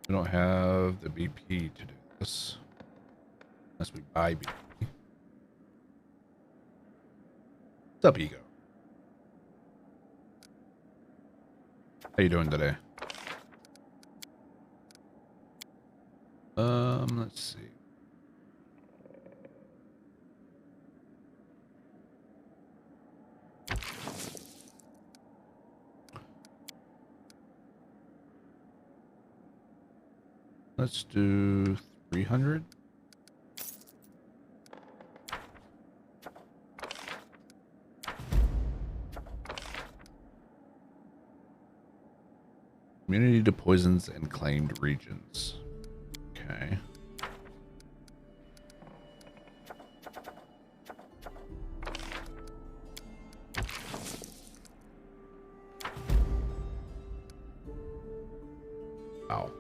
We don't have the BP to do this. Unless we buy BP. What's up, Ego? How you doing today? Let's see. Let's do 300. Immunity to poisons and claimed regions. Okay. Wow.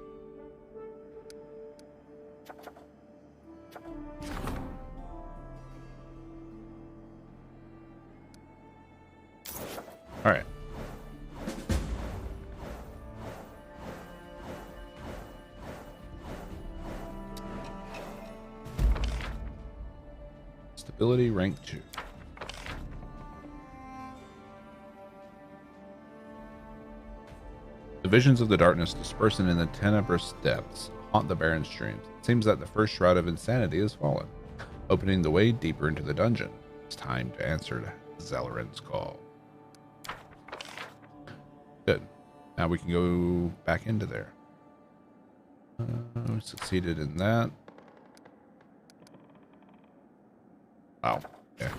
All right. Stability rank 2. The visions of the darkness dispersing in the tenebrous depths haunt the barren streams. It seems that the first shroud of insanity has fallen, opening the way deeper into the dungeon. It's time to answer Zelarin's call. Good. Now we can go back into there. We succeeded in that. Wow. Okay.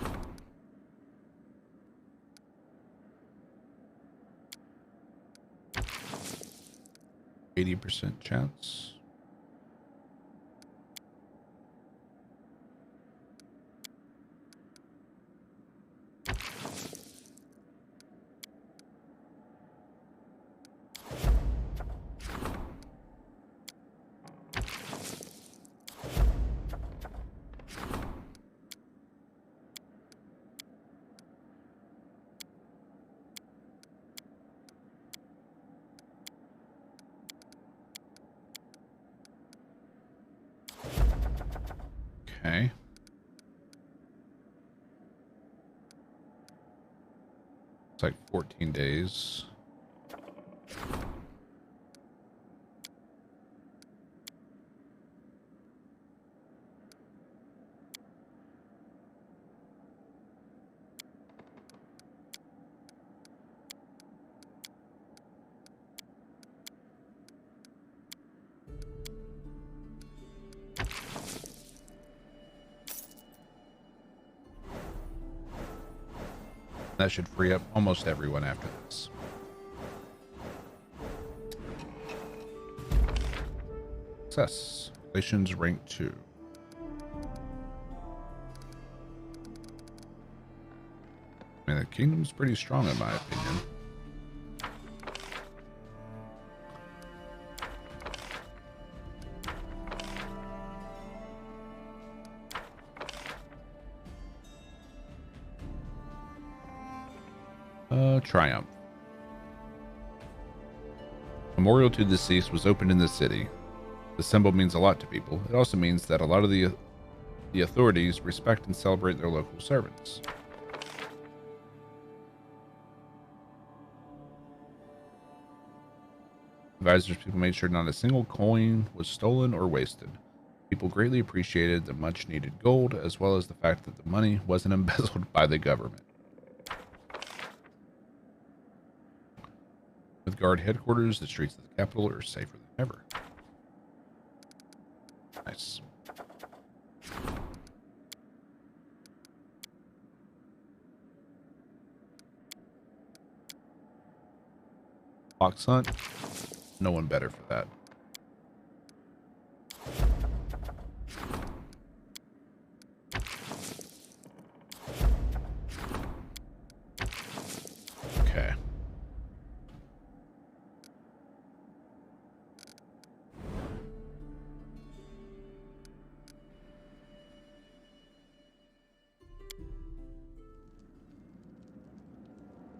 80% chance. Okay. It's like 14 days. That should free up almost everyone after this. Success. Relations rank 2. I mean, the kingdom's pretty strong in my opinion. Triumph. Memorial to the deceased was opened in the city. The symbol means a lot to people. It also means that a lot of the authorities respect and celebrate their local servants. Advisors people made sure not a single coin was stolen or wasted. People greatly appreciated the much needed gold, as well as the fact that the money wasn't embezzled by the government. With guard headquarters, the streets of the capital are safer than ever. Nice. Fox hunt. No one better for that. Okay.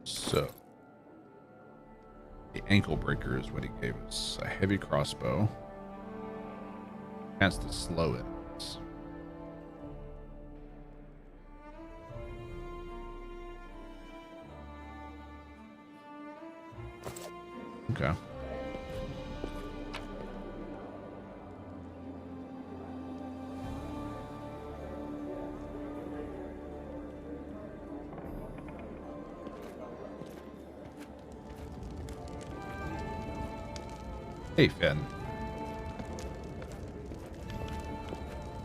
So, the ankle breaker is what he gave us. A heavy crossbow. Chance to slow it. Okay. Hey, Finn.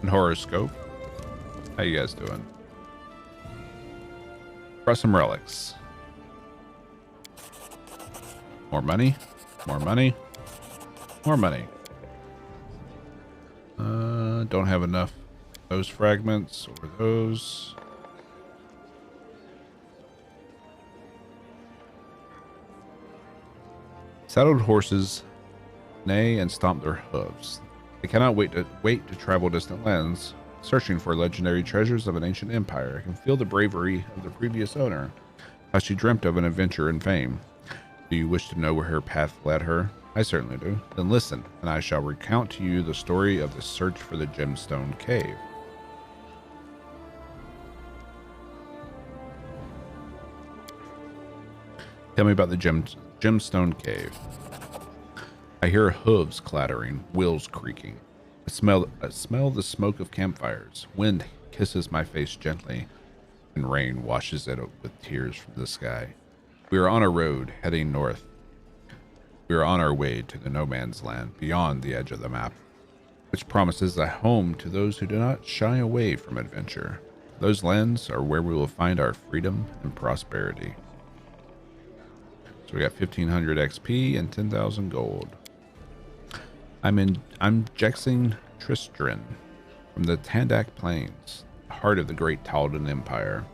And horoscope. How you guys doing? Press some relics. More money. More money. More money. Don't have enough. Those fragments or those. Saddled horses neigh and stomp their hooves. They cannot wait to travel distant lands, searching for legendary treasures of an ancient empire. I can feel the bravery of the previous owner, how she dreamt of an adventure and fame. Do you wish to know where her path led her? I certainly do. Then listen, and I shall recount to you the story of the search for the gemstone cave. Tell me about the gemstone cave. I hear hooves clattering, wheels creaking. I smell the smoke of campfires. Wind kisses my face gently, and rain washes it with tears from the sky. We are on a road heading north. We are on our way to the no man's land beyond the edge of the map, which promises a home to those who do not shy away from adventure. Those lands are where we will find our freedom and prosperity. So we got 1500 XP and 10,000 gold. I'm Jexing Tristran from the Tandak Plains, the heart of the great Taldan Empire.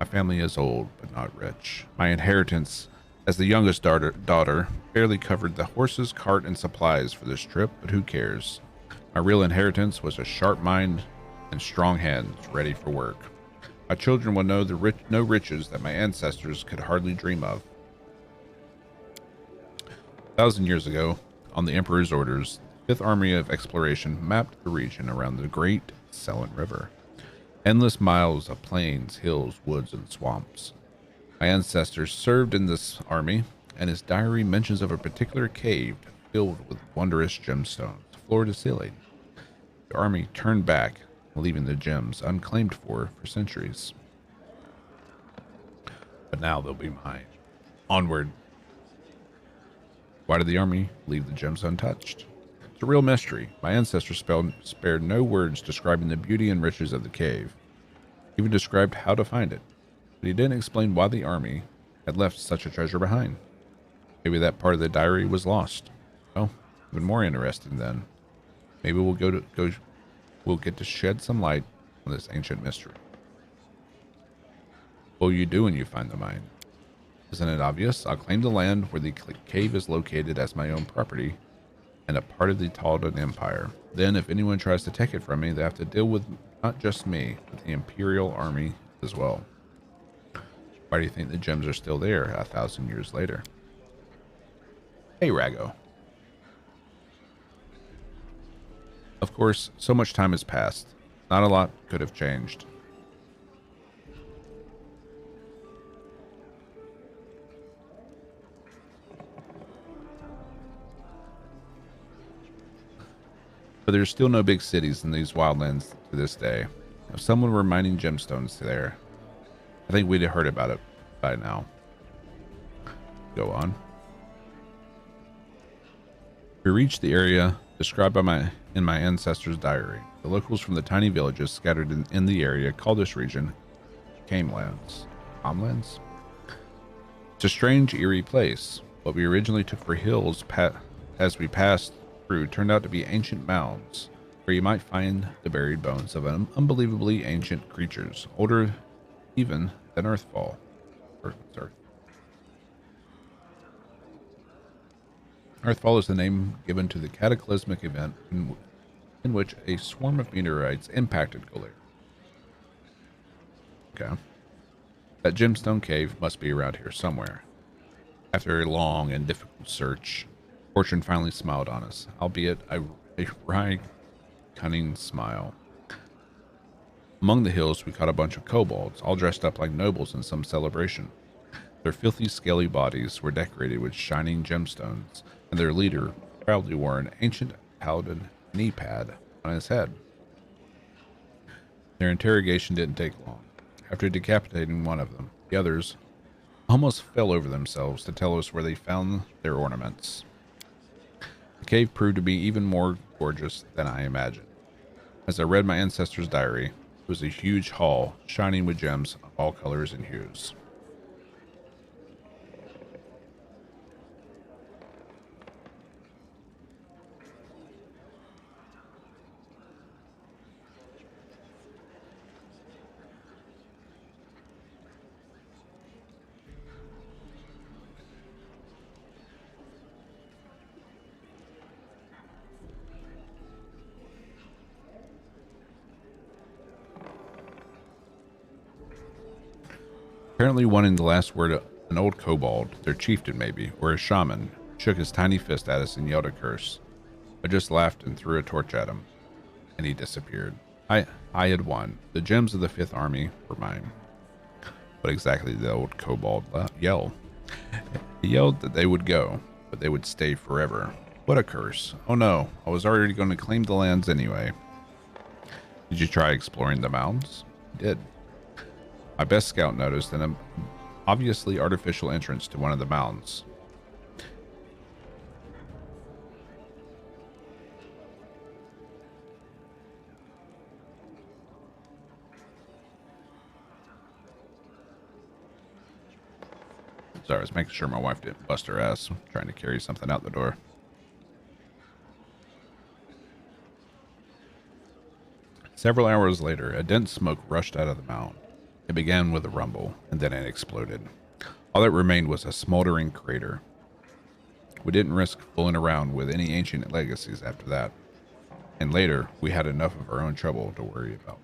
My family is old, but not rich. My inheritance as the youngest daughter barely covered the horses, cart, and supplies for this trip, but who cares? My real inheritance was a sharp mind and strong hands ready for work. My children will know no riches that my ancestors could hardly dream of. 1,000 years ago, on the Emperor's orders, the 5th Army of Exploration mapped the region around the Great Selen River. Endless miles of plains, hills, woods, and swamps. My ancestors served in this army, and his diary mentions of a particular cave filled with wondrous gemstones, floor to ceiling. The army turned back, leaving the gems unclaimed for centuries. But now they'll be mine. Onward. Why did the army leave the gems untouched? It's a real mystery. My ancestors spared no words describing the beauty and riches of the cave. He even described how to find it. But he didn't explain why the army had left such a treasure behind. Maybe that part of the diary was lost. Well, even more interesting then. Maybe we'll get to shed some light on this ancient mystery. What will you do when you find the mine? Isn't it obvious? I'll claim the land where the cave is located as my own property and a part of the Taldan Empire. Then, if anyone tries to take it from me, they have to deal with not just me, but the Imperial Army as well. Why do you think the gems are still there 1,000 years later? Hey, Rago. Of course, so much time has passed. Not a lot could have changed. But there's still no big cities in these wildlands to this day. If someone were mining gemstones there, I think we'd have heard about it by now. Go on. We reached the area described in my ancestors' diary. The locals from the tiny villages scattered in the area call this region Camelands. Camelands? It's a strange, eerie place. What we originally took for hills as we passed through turned out to be ancient mounds, where you might find the buried bones of unbelievably ancient creatures, older even than Earthfall. Earthfall is the name given to the cataclysmic event in which a swarm of meteorites impacted Galir. Okay. That gemstone cave must be around here somewhere. After a long and difficult search, fortune finally smiled on us, albeit cunning smile. Among the hills, we caught a bunch of kobolds, all dressed up like nobles in some celebration. Their filthy, scaly bodies were decorated with shining gemstones, and their leader proudly wore an ancient paladin knee pad on his head. Their interrogation didn't take long. After decapitating one of them, the others almost fell over themselves to tell us where they found their ornaments. The cave proved to be even more gorgeous than I imagined. As I read my ancestors' diary, it was a huge hall shining with gems of all colors and hues. Apparently wanting the last word, an old kobold, their chieftain maybe, or a shaman, shook his tiny fist at us and yelled a curse. I just laughed and threw a torch at him, and he disappeared. I had won. The gems of the Fifth Army were mine. What exactly did the old kobold yell? He yelled that they would go, but they would stay forever. What a curse. Oh no, I was already going to claim the lands anyway. Did you try exploring the mounds? I did. My best scout noticed an obviously artificial entrance to one of the mounds. Sorry, I was making sure my wife didn't bust her ass trying to carry something out the door. Several hours later, a dense smoke rushed out of the mound. It began with a rumble, and then it exploded. All that remained was a smoldering crater. We didn't risk fooling around with any ancient legacies after that. And later, we had enough of our own trouble to worry about.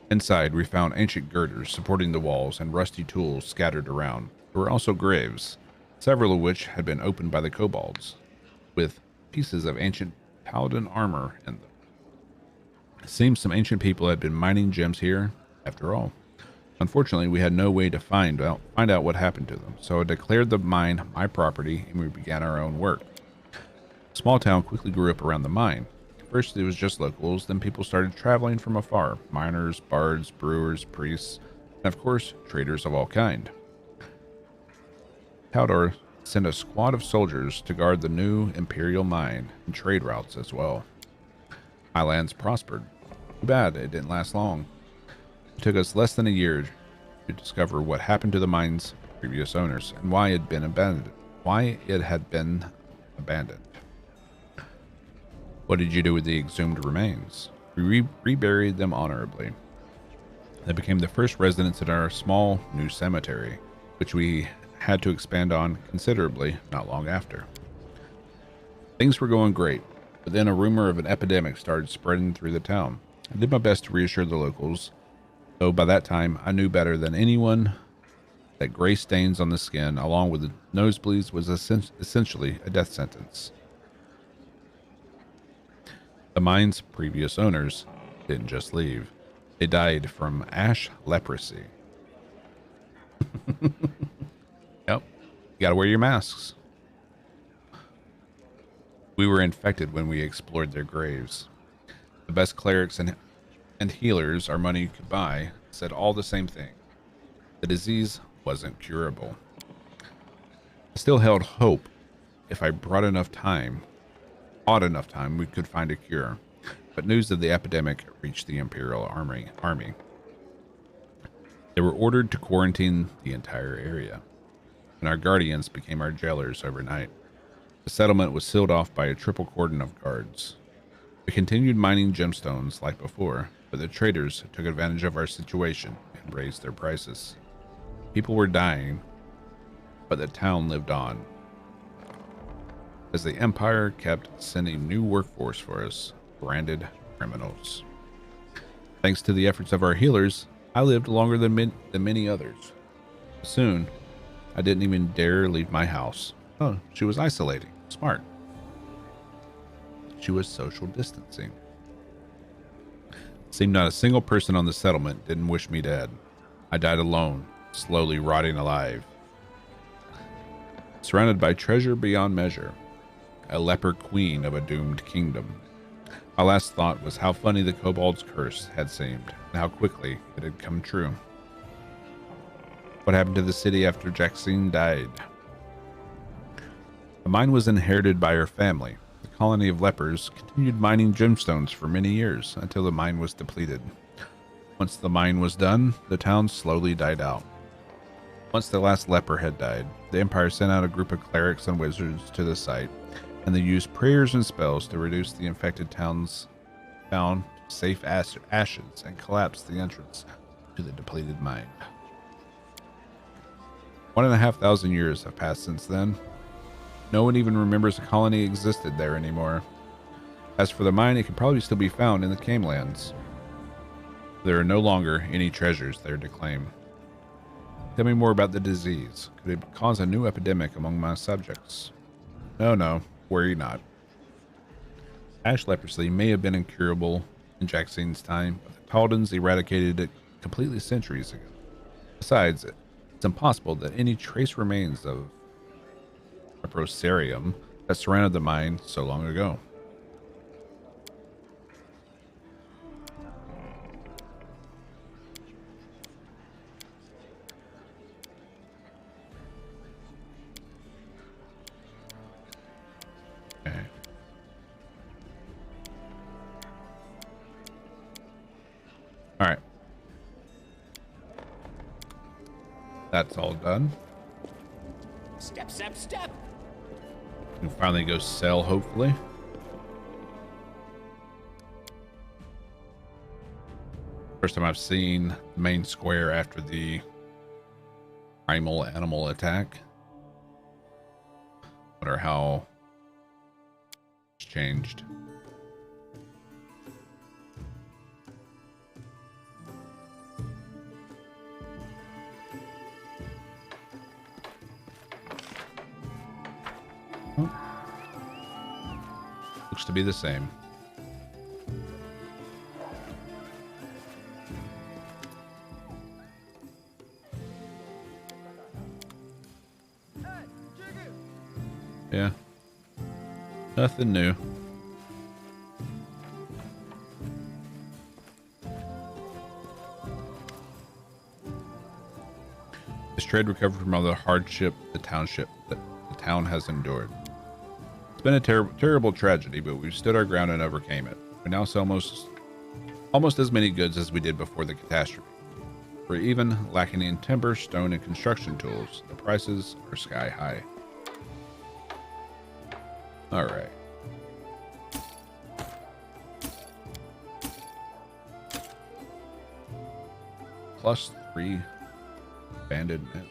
Inside, we found ancient girders supporting the walls and rusty tools scattered around. There were also graves, several of which had been opened by the kobolds, with pieces of ancient paladin armor in them. It seems some ancient people had been mining gems here, after all. Unfortunately, we had no way to find out what happened to them, so I declared the mine my property and we began our own work. The small town quickly grew up around the mine. First, it was just locals, then people started traveling from afar. Miners, bards, brewers, priests, and of course, traders of all kind. Taldor sent a squad of soldiers to guard the new imperial mine and trade routes as well. My lands prospered. Too bad it didn't last long. It took us less than a year to discover what happened to the mine's previous owners and why it had been abandoned. What did you do with the exhumed remains? We reburied them honorably. They became the first residents in our small new cemetery, which we had to expand on considerably not long after. Things were going great, but then a rumor of an epidemic started spreading through the town. I did my best to reassure the locals, though by that time I knew better than anyone that gray stains on the skin along with the nosebleeds was essentially a death sentence. The mine's previous owners didn't just leave. They died from ash leprosy. Yep, you gotta wear your masks. We were infected when we explored their graves. The best clerics and healers our money could buy said all the same thing. The disease wasn't curable. I still held hope if I bought enough time, we could find a cure. But news of the epidemic reached the Imperial Army. They were ordered to quarantine the entire area, and our guardians became our jailers overnight. The settlement was sealed off by a triple cordon of guards. We continued mining gemstones like before, but the traders took advantage of our situation and raised their prices. People were dying, but the town lived on. As the Empire kept sending new workforce for us, branded criminals. Thanks to the efforts of our healers, I lived longer than many others. Soon, I didn't even dare leave my house. Oh, she was isolating. Smart. She was social distancing. Seemed not a single person on the settlement didn't wish me dead. I died alone, slowly rotting alive. Surrounded by treasure beyond measure, a leper queen of a doomed kingdom. My last thought was how funny the kobold's curse had seemed, and how quickly it had come true. What happened to the city after Jaxine died? The mine was inherited by her family. The colony of lepers continued mining gemstones for many years until the mine was depleted. Once the mine was done, the town slowly died out. Once the last leper had died, the Empire sent out a group of clerics and wizards to the site, and they used prayers and spells to reduce the infected town's town to safe ashes and collapse the entrance to the depleted mine. 1,500 years have passed since then. No one even remembers a colony existed there anymore. As for the mine, it could probably still be found in the Camelands. There are no longer any treasures there to claim. Tell me more about the disease. Could it cause a new epidemic among my subjects? No, worry not. Ash leprosy may have been incurable in Jaxine's time, but the Taldans eradicated it completely centuries ago. Besides, it's impossible that any trace remains of a Procerium that surrounded the mine so long ago. Okay. All right. That's all done. Step, step, step. We can finally go sell, hopefully. First time I've seen the main square after the primal animal attack. Wonder how it's changed. Looks to be the same. Yeah. Nothing new. This trade recovered from all the hardship the town has endured. It's been a terrible tragedy, but we've stood our ground and overcame it. We now sell almost as many goods as we did before the catastrophe. We're even lacking in timber, stone, and construction tools. The prices are sky high. All right. +3 banded men.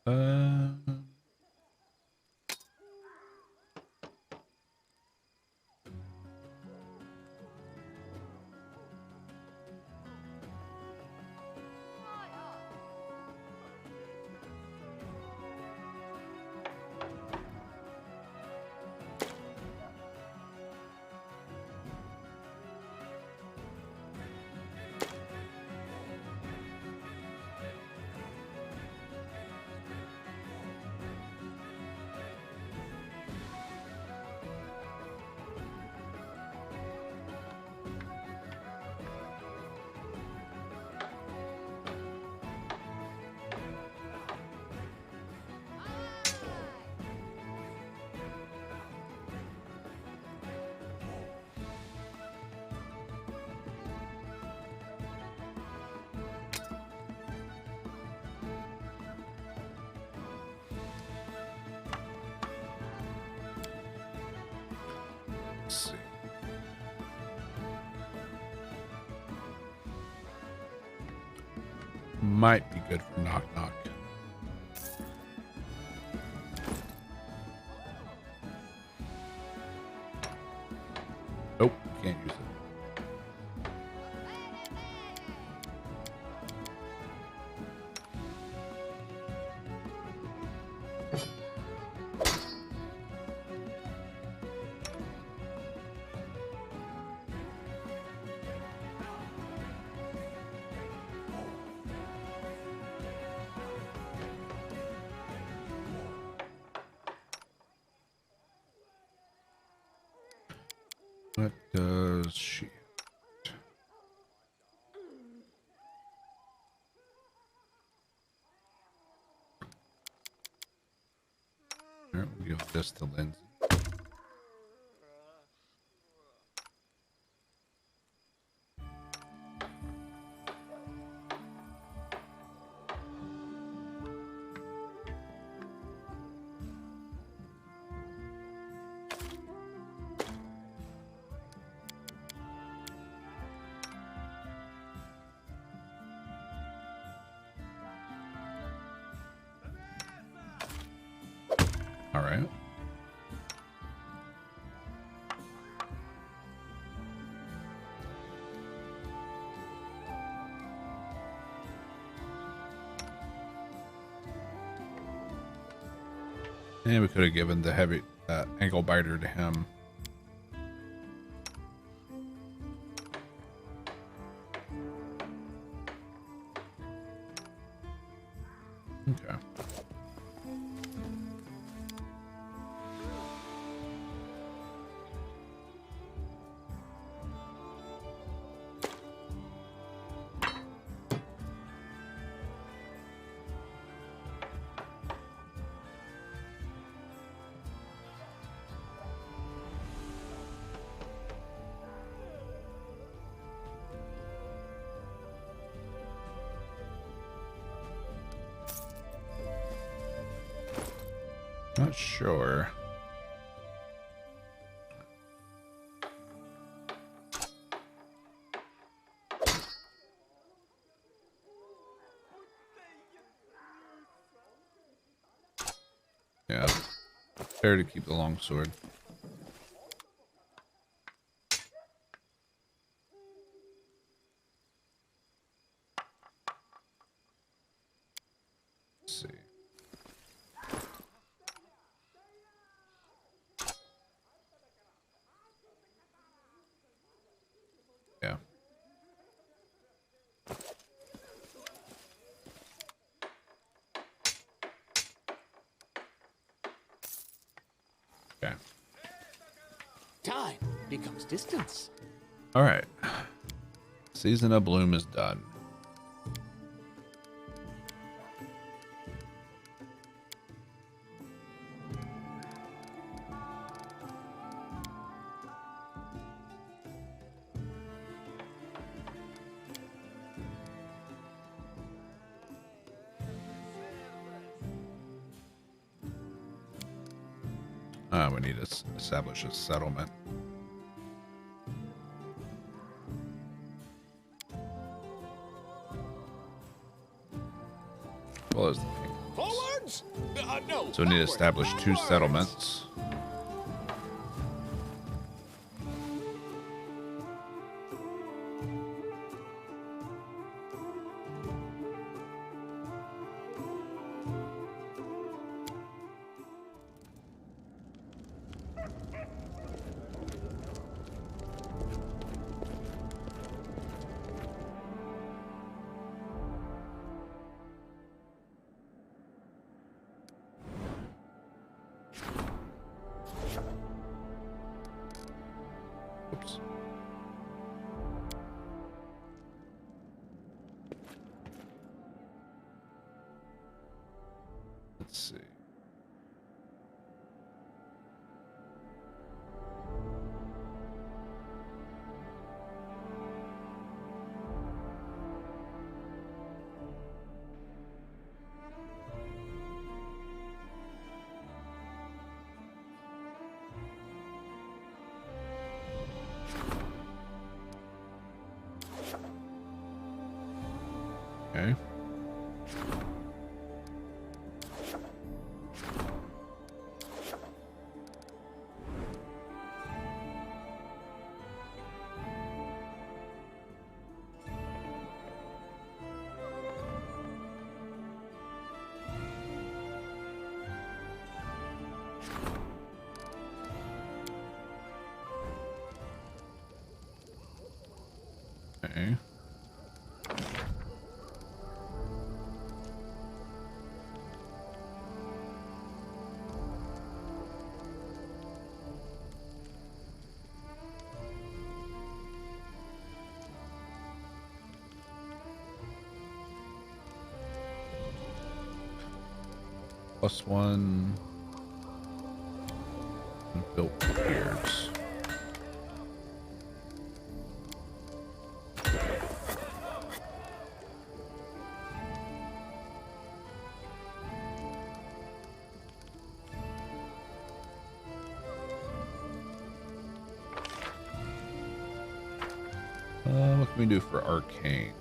Uh, Let's see. Might be good for knock knock. Nope, can't use it. What does she? All right, we'll give this to Lindsay. All right. And we could have given the heavy ankle biter to him. Okay. Not sure. Yeah, fair to keep the long sword. Let's see. Yeah. Okay. Time becomes distance. All right. Season of Bloom is done. We need to establish a settlement. Well, as the king. Forwards! No. So we need to backwards, establish two backwards. settlements. Oops. Let's see. Okay. Okay. +1 built gears. What can we do for arcane?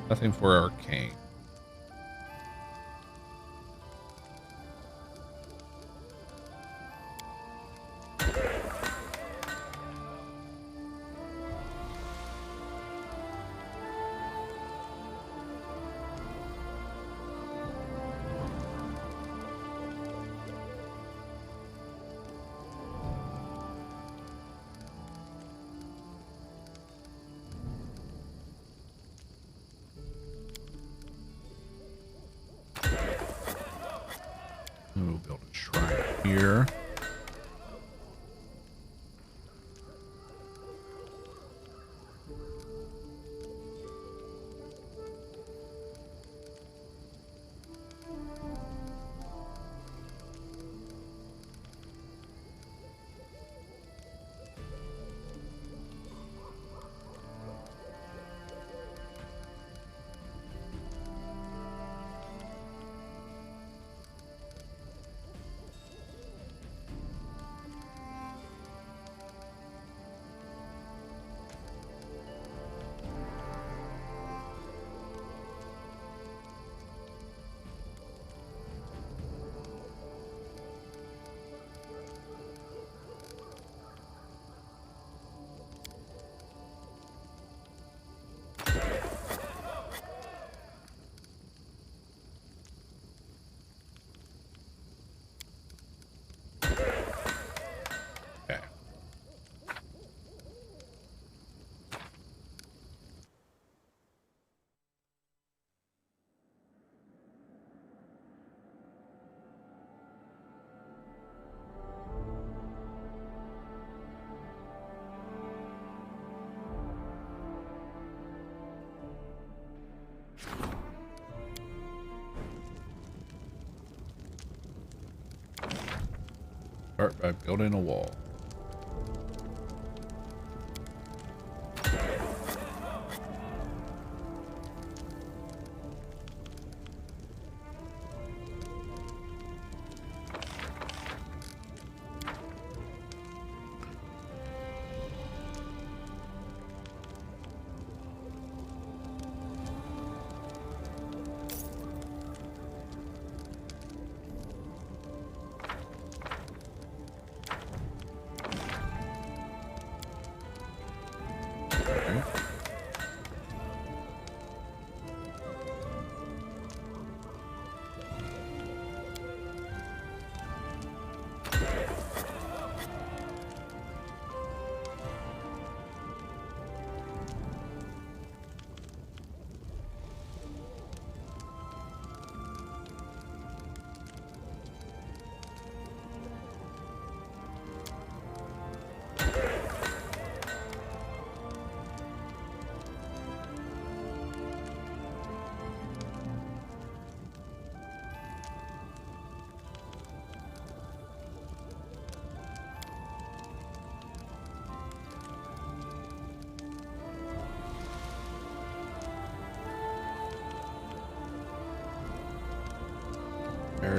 Nothing for arcane. We'll build a shrine here. Okay. Start by building a wall.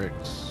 bricks.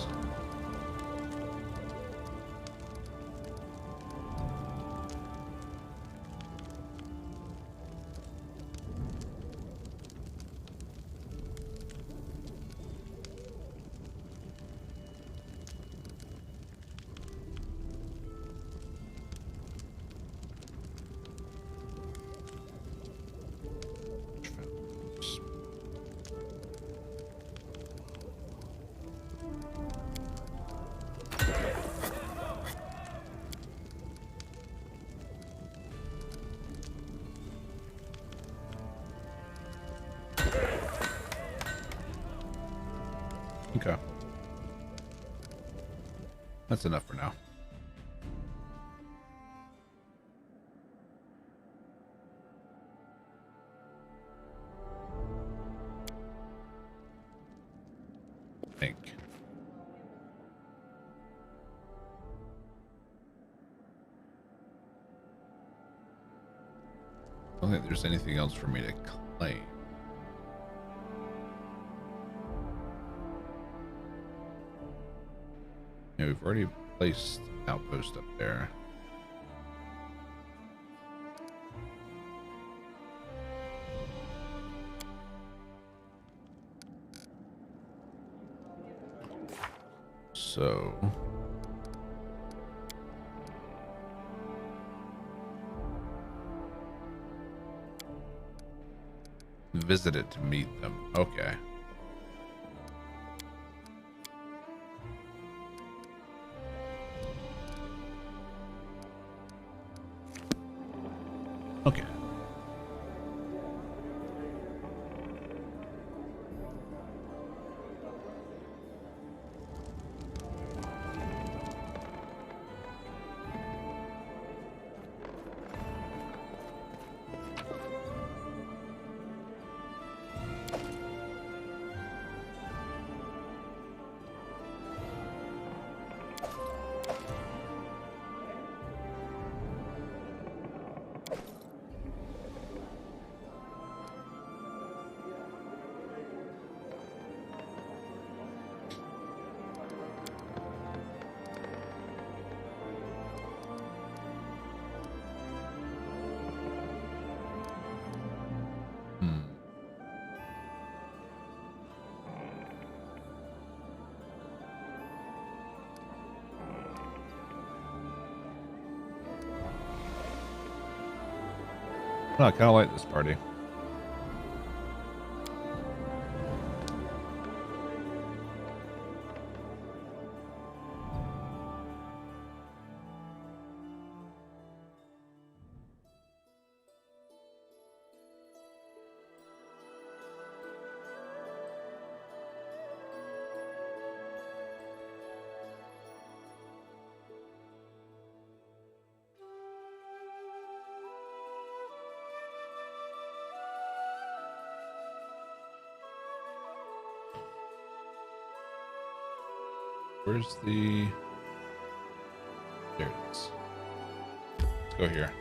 Okay. That's enough for now. I think. I don't think there's anything else for me to claim. Yeah, we've already placed an outpost up there. So visit it to meet them. Okay. Okay. Oh, I kind of like this party. Where's the... There it is. Let's go here.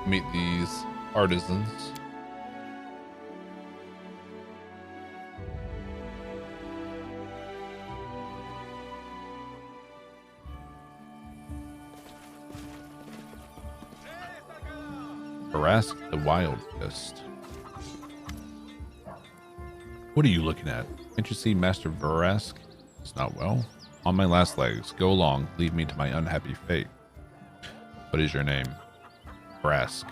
Meet these artisans. Drast the Wild Fist. What are you looking at? Can't you see Master Drast? It's not well. On my last legs. Go along. Leave me to my unhappy fate. What is your name? Drast.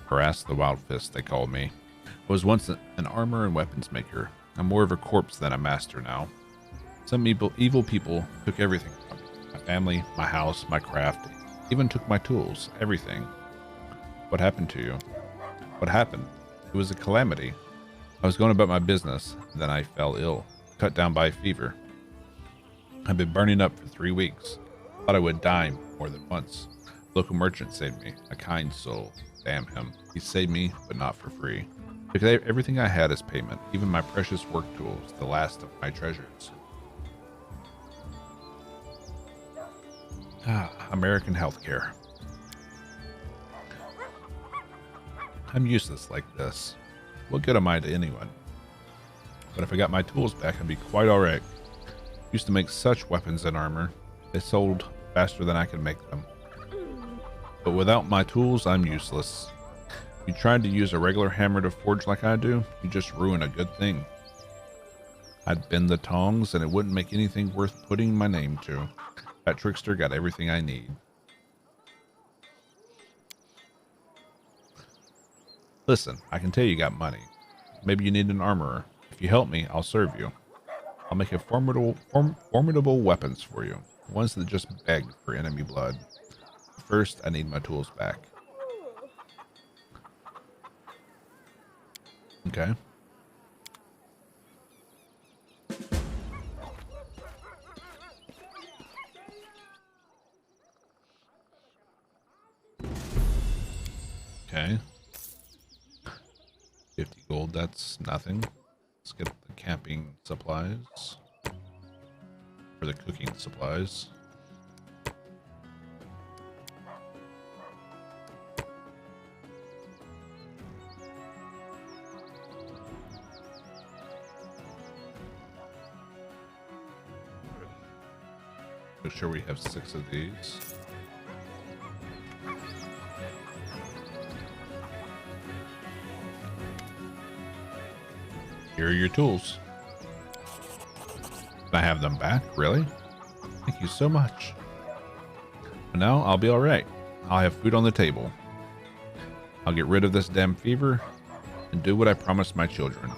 Drast the Wild Fist, they called me. I was once an armor and weapons maker. I'm more of a corpse than a master now. Some evil people took everything from me. My family, my house, my craft. Even took my tools. Everything. What happened to you? What happened? It was a calamity. I was going about my business. Then I fell ill. Cut down by a fever. I've been burning up for 3 weeks. Thought I would die more than once. Local merchant saved me. A kind soul. Damn him. He saved me, but not for free. Took everything I had as payment. Even my precious work tools. The last of my treasures. American healthcare. I'm useless like this. What good am I to anyone? But if I got my tools back, I'd be quite alright. Used to make such weapons and armor. They sold faster than I could make them. But without my tools, I'm useless. You tried to use a regular hammer to forge like I do, you just ruin a good thing. I'd bend the tongs and it wouldn't make anything worth putting my name to. That trickster got everything I need. Listen, I can tell you got money. Maybe you need an armorer. If you help me, I'll serve you. I'll make a formidable weapons for you. Ones that just beg for enemy blood. First, I need my tools back. Okay. Okay. 50 gold, that's nothing. Let's get the camping supplies. Or the cooking supplies. Make sure we have 6 of these. Here are your tools. Can I have them back? Really? Thank you so much. But now I'll be alright. I'll have food on the table. I'll get rid of this damn fever and do what I promised my children.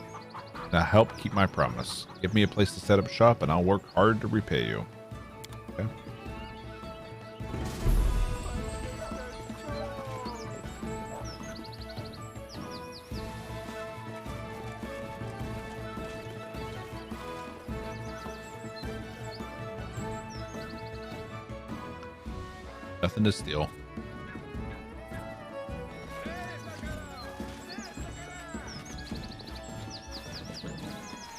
Now help keep my promise. Give me a place to set up shop and I'll work hard to repay you. Okay. Nothing to steal.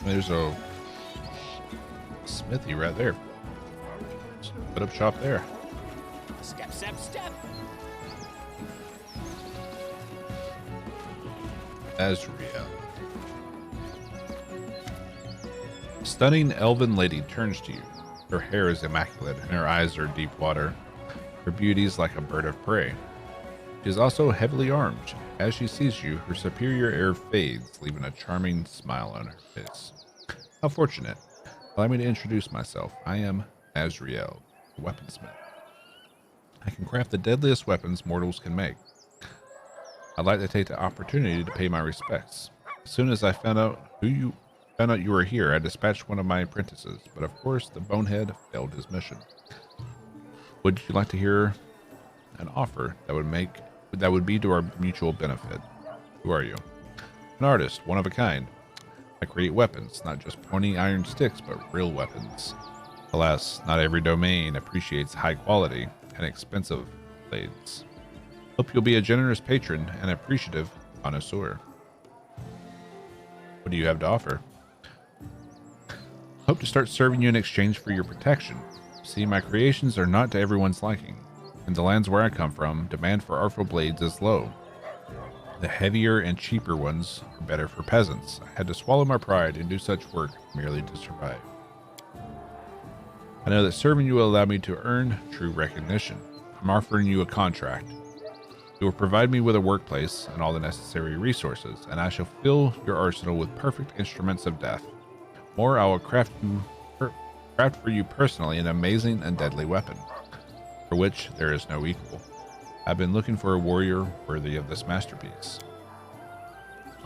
There's a smithy right there. Just put up shop there. Step, step, step. Azria. A stunning elven lady turns to you. Her hair is immaculate and her eyes are deep water. Her beauty is like a bird of prey. She is also heavily armed. As she sees you, her superior air fades, leaving a charming smile on her face. How fortunate. Allow me to introduce myself. I am Azriel, a weaponsmith. I can craft the deadliest weapons mortals can make. I'd like to take the opportunity to pay my respects. As soon as I found out you were here, I dispatched one of my apprentices, but of course the bonehead failed his mission. Would you like to hear an offer that would be to our mutual benefit? Who are you? An artist, one of a kind. I create weapons, not just pointy iron sticks, but real weapons. Alas, not every domain appreciates high quality and expensive blades. Hope you'll be a generous patron and appreciative connoisseur. What do you have to offer? Hope to start serving you in exchange for your protection. See, my creations are not to everyone's liking. In the lands where I come from, demand for artful blades is low. The heavier and cheaper ones are better for peasants. I had to swallow my pride and do such work merely to survive. I know that serving you will allow me to earn true recognition. I'm offering you a contract. You will provide me with a workplace and all the necessary resources, and I shall fill your arsenal with perfect instruments of death. More, I will craft for you personally an amazing and deadly weapon, for which there is no equal. I've been looking for a warrior worthy of this masterpiece.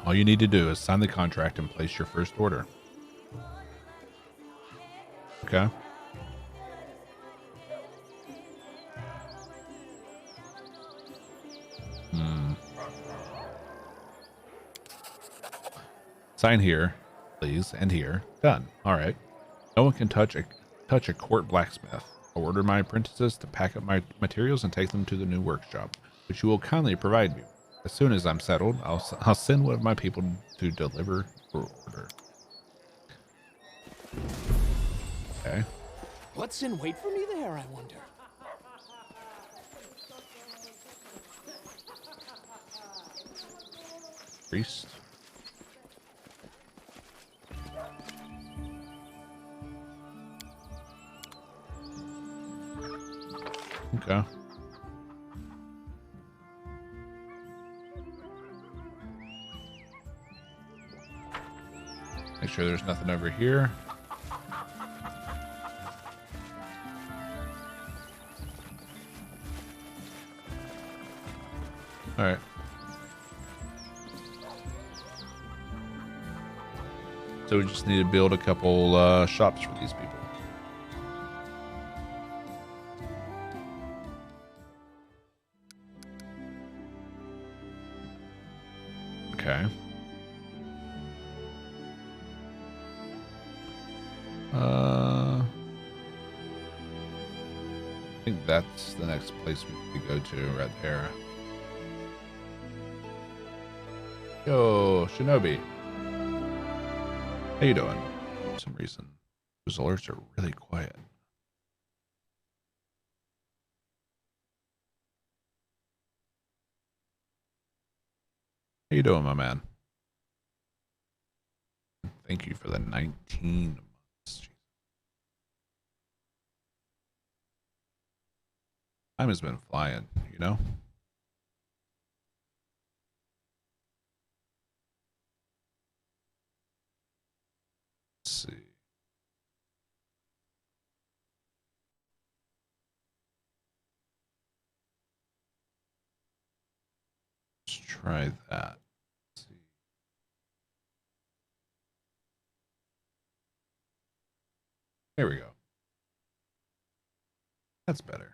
All you need to do is sign the contract and place your first order. Okay. Sign here, please, and here. Done. All right. No one can touch a court blacksmith. I'll order my apprentices to pack up my materials and take them to the new workshop, which you will kindly provide me. As soon as I'm settled, I'll send one of my people to deliver your order. Okay. What's in wait for me there, I wonder? Priest. Okay. Make sure there's nothing over here. All right. So we just need to build a couple shops for these people. Okay. I think that's the next place we need to go to right there. Yo, Shinobi. How you doing? For some reason, those alerts are really quiet. How you doing, my man? Thank you for the 19 months. Time has been flying, you know? Let's see. Let's try that. Let's see. There we go. That's better.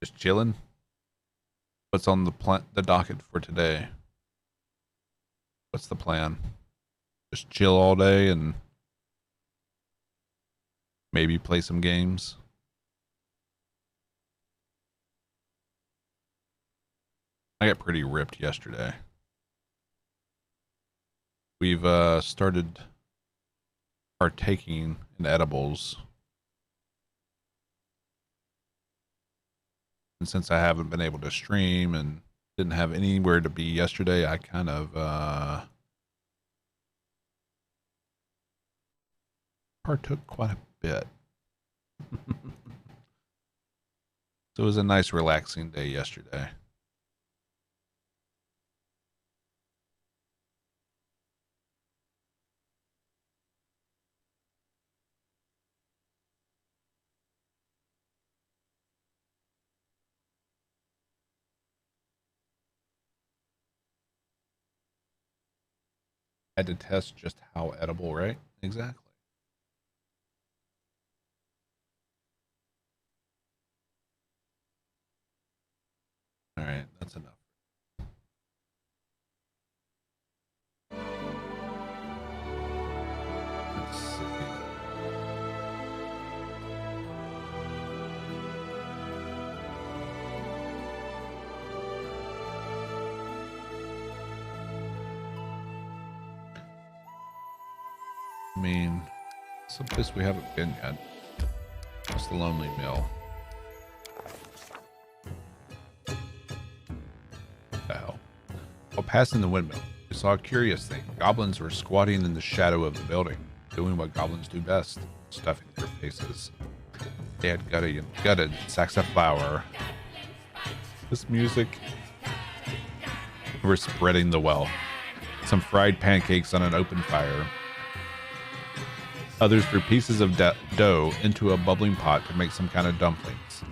Just chilling. What's on the docket for today? What's the plan? Just chill all day and maybe play some games. I got pretty ripped yesterday. We've started partaking in edibles. And since I haven't been able to stream and didn't have anywhere to be yesterday, I kind of partook quite a bit. So it was a nice relaxing day yesterday. Had to test just how edible, right? Exactly. All right, that's enough. Let's see. I mean, someplace we haven't been yet. It's the Lonely Mill. What the hell? While passing the windmill, we saw a curious thing. Goblins were squatting in the shadow of the building, doing what goblins do best, stuffing their faces. They had gutted sacks of flour. This music. We're spreading the wealth. Some fried pancakes on an open fire. Others threw pieces of dough into a bubbling pot to make some kind of dumplings.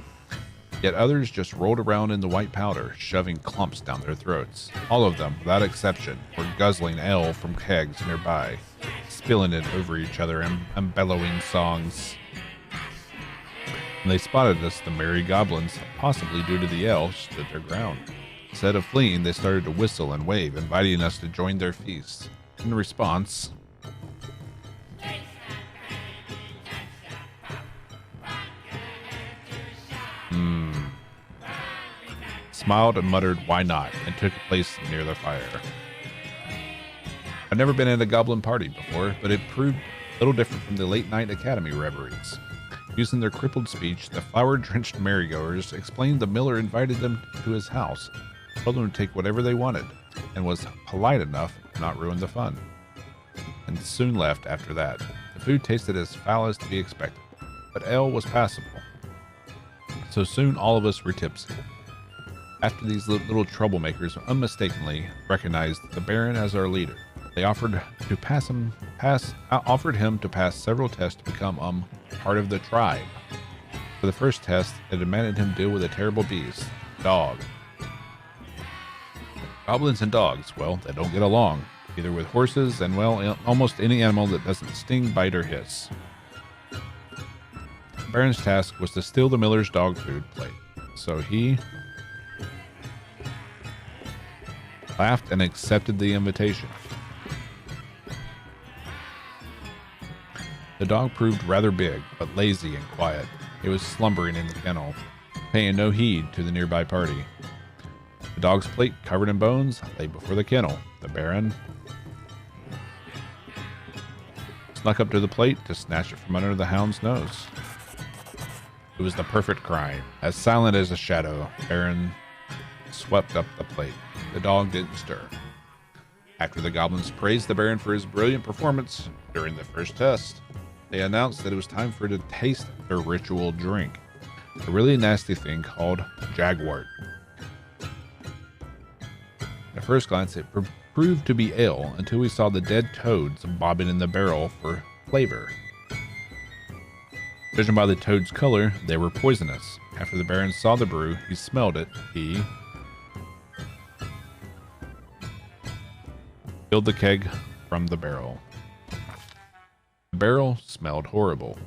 Yet others just rolled around in the white powder, shoving clumps down their throats. All of them, without exception, were guzzling ale from kegs nearby, spilling it over each other and bellowing songs. When they spotted us, the merry goblins, possibly due to the ale, stood their ground. Instead of fleeing, they started to whistle and wave, inviting us to join their feast. In response, smiled and muttered, "Why not?" and took a place near the fire. I'd never been at a goblin party before, but it proved a little different from the late-night academy reveries. Using their crippled speech, the flower-drenched merry-goers explained the miller invited them to his house, told them to take whatever they wanted, and was polite enough to not ruin the fun, and soon left after that. The food tasted as foul as to be expected, but ale was passable. So soon all of us were tipsy. After these little troublemakers unmistakably recognized the Baron as our leader, they offered him to pass several tests to become part of the tribe. For the first test, they demanded him deal with a terrible beast, dog. Goblins and dogs, well, they don't get along, either with horses and, well, almost any animal that doesn't sting, bite, or hiss. The Baron's task was to steal the miller's dog food plate, so he laughed and accepted the invitation. The dog proved rather big, but lazy and quiet. It was slumbering in the kennel, paying no heed to the nearby party. The dog's plate, covered in bones, lay before the kennel. The Baron snuck up to the plate to snatch it from under the hound's nose. It was the perfect crime. As silent as a shadow, Baron swept up the plate. The dog didn't stir. After the goblins praised the Baron for his brilliant performance during the first test, they announced that it was time for it to taste their ritual drink, a really nasty thing called jaguar. At first glance, it proved to be ale until we saw the dead toads bobbing in the barrel for flavor. Judging by the toad's color, they were poisonous. After the Baron saw the brew, he smelled it. He filled the keg from the barrel. The barrel smelled horrible.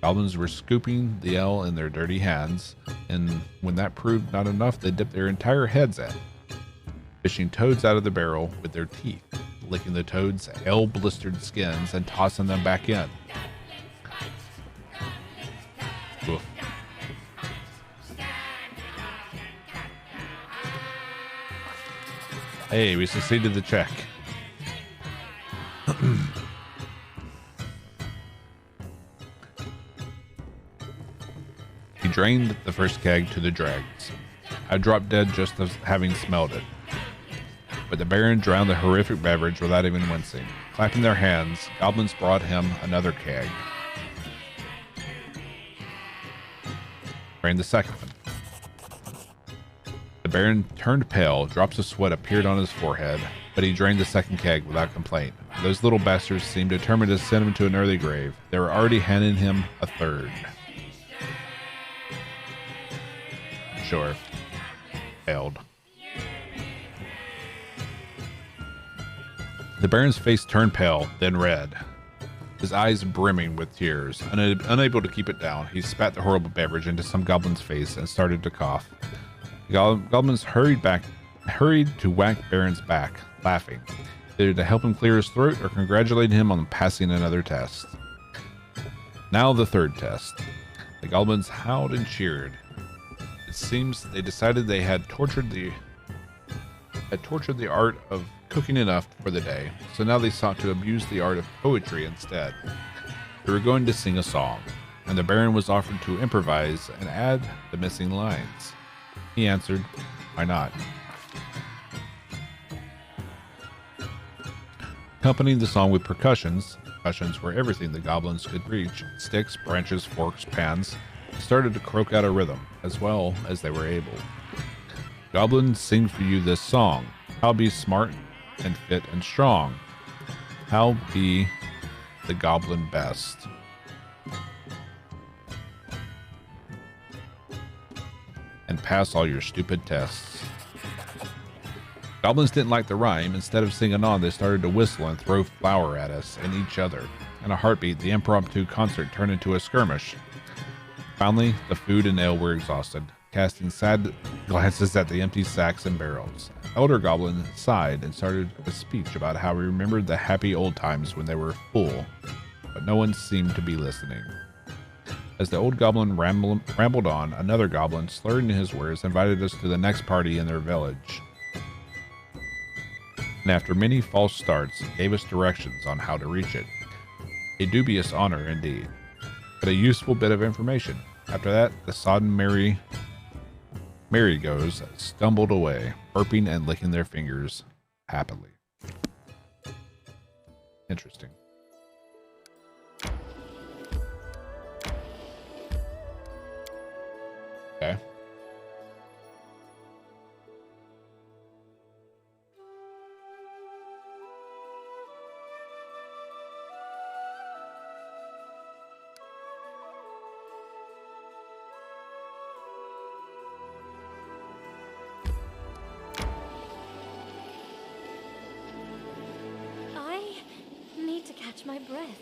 Goblins were scooping the ale in their dirty hands, and when that proved not enough, they dipped their entire heads in, fishing toads out of the barrel with their teeth, licking the toads' ale-blistered skins and tossing them back in. Oof. Hey, we succeeded the check. He drained the first keg to the dregs. I dropped dead just as having smelled it. But the Baron drowned the horrific beverage without even wincing. Clapping their hands, goblins brought him another keg. Drained the second one. The Baron turned pale, drops of sweat appeared on his forehead, but he drained the second keg without complaint. Those little bastards seemed determined to send him to an early grave. They were already handing him a third. Sure. Failed. The Baron's face turned pale, then red, his eyes brimming with tears. Unable to keep it down, he spat the horrible beverage into some goblin's face and started to cough. The goblins hurried to whack Baron's back, laughing, either to help him clear his throat or congratulate him on passing another test. Now the third test. The goblins howled and cheered. It seems they decided they had tortured the art of cooking enough for the day, so now they sought to abuse the art of poetry instead. They were going to sing a song, and the Baron was offered to improvise and add the missing lines. He answered, "Why not?" Accompanying the song with percussions were everything the goblins could reach: sticks, branches, forks, pans, started to croak out a rhythm, as well as they were able. Goblins, sing for you this song. How be smart and fit and strong. How be the goblin best. And pass all your stupid tests. Goblins didn't like the rhyme. Instead of singing on, they started to whistle and throw flour at us and each other. In a heartbeat, the impromptu concert turned into a skirmish. Finally, the food and ale were exhausted, casting sad glances at the empty sacks and barrels. Elder Goblin sighed and started a speech about how he remembered the happy old times when they were full, but no one seemed to be listening. As the old goblin rambled on, another goblin, slurring his words, invited us to the next party in their village. and after many false starts, gave us directions on how to reach it. A dubious honor indeed, but a useful bit of information. After that, the sodden merry-goes stumbled away, burping and licking their fingers happily. Interesting. Okay. I need to catch my breath.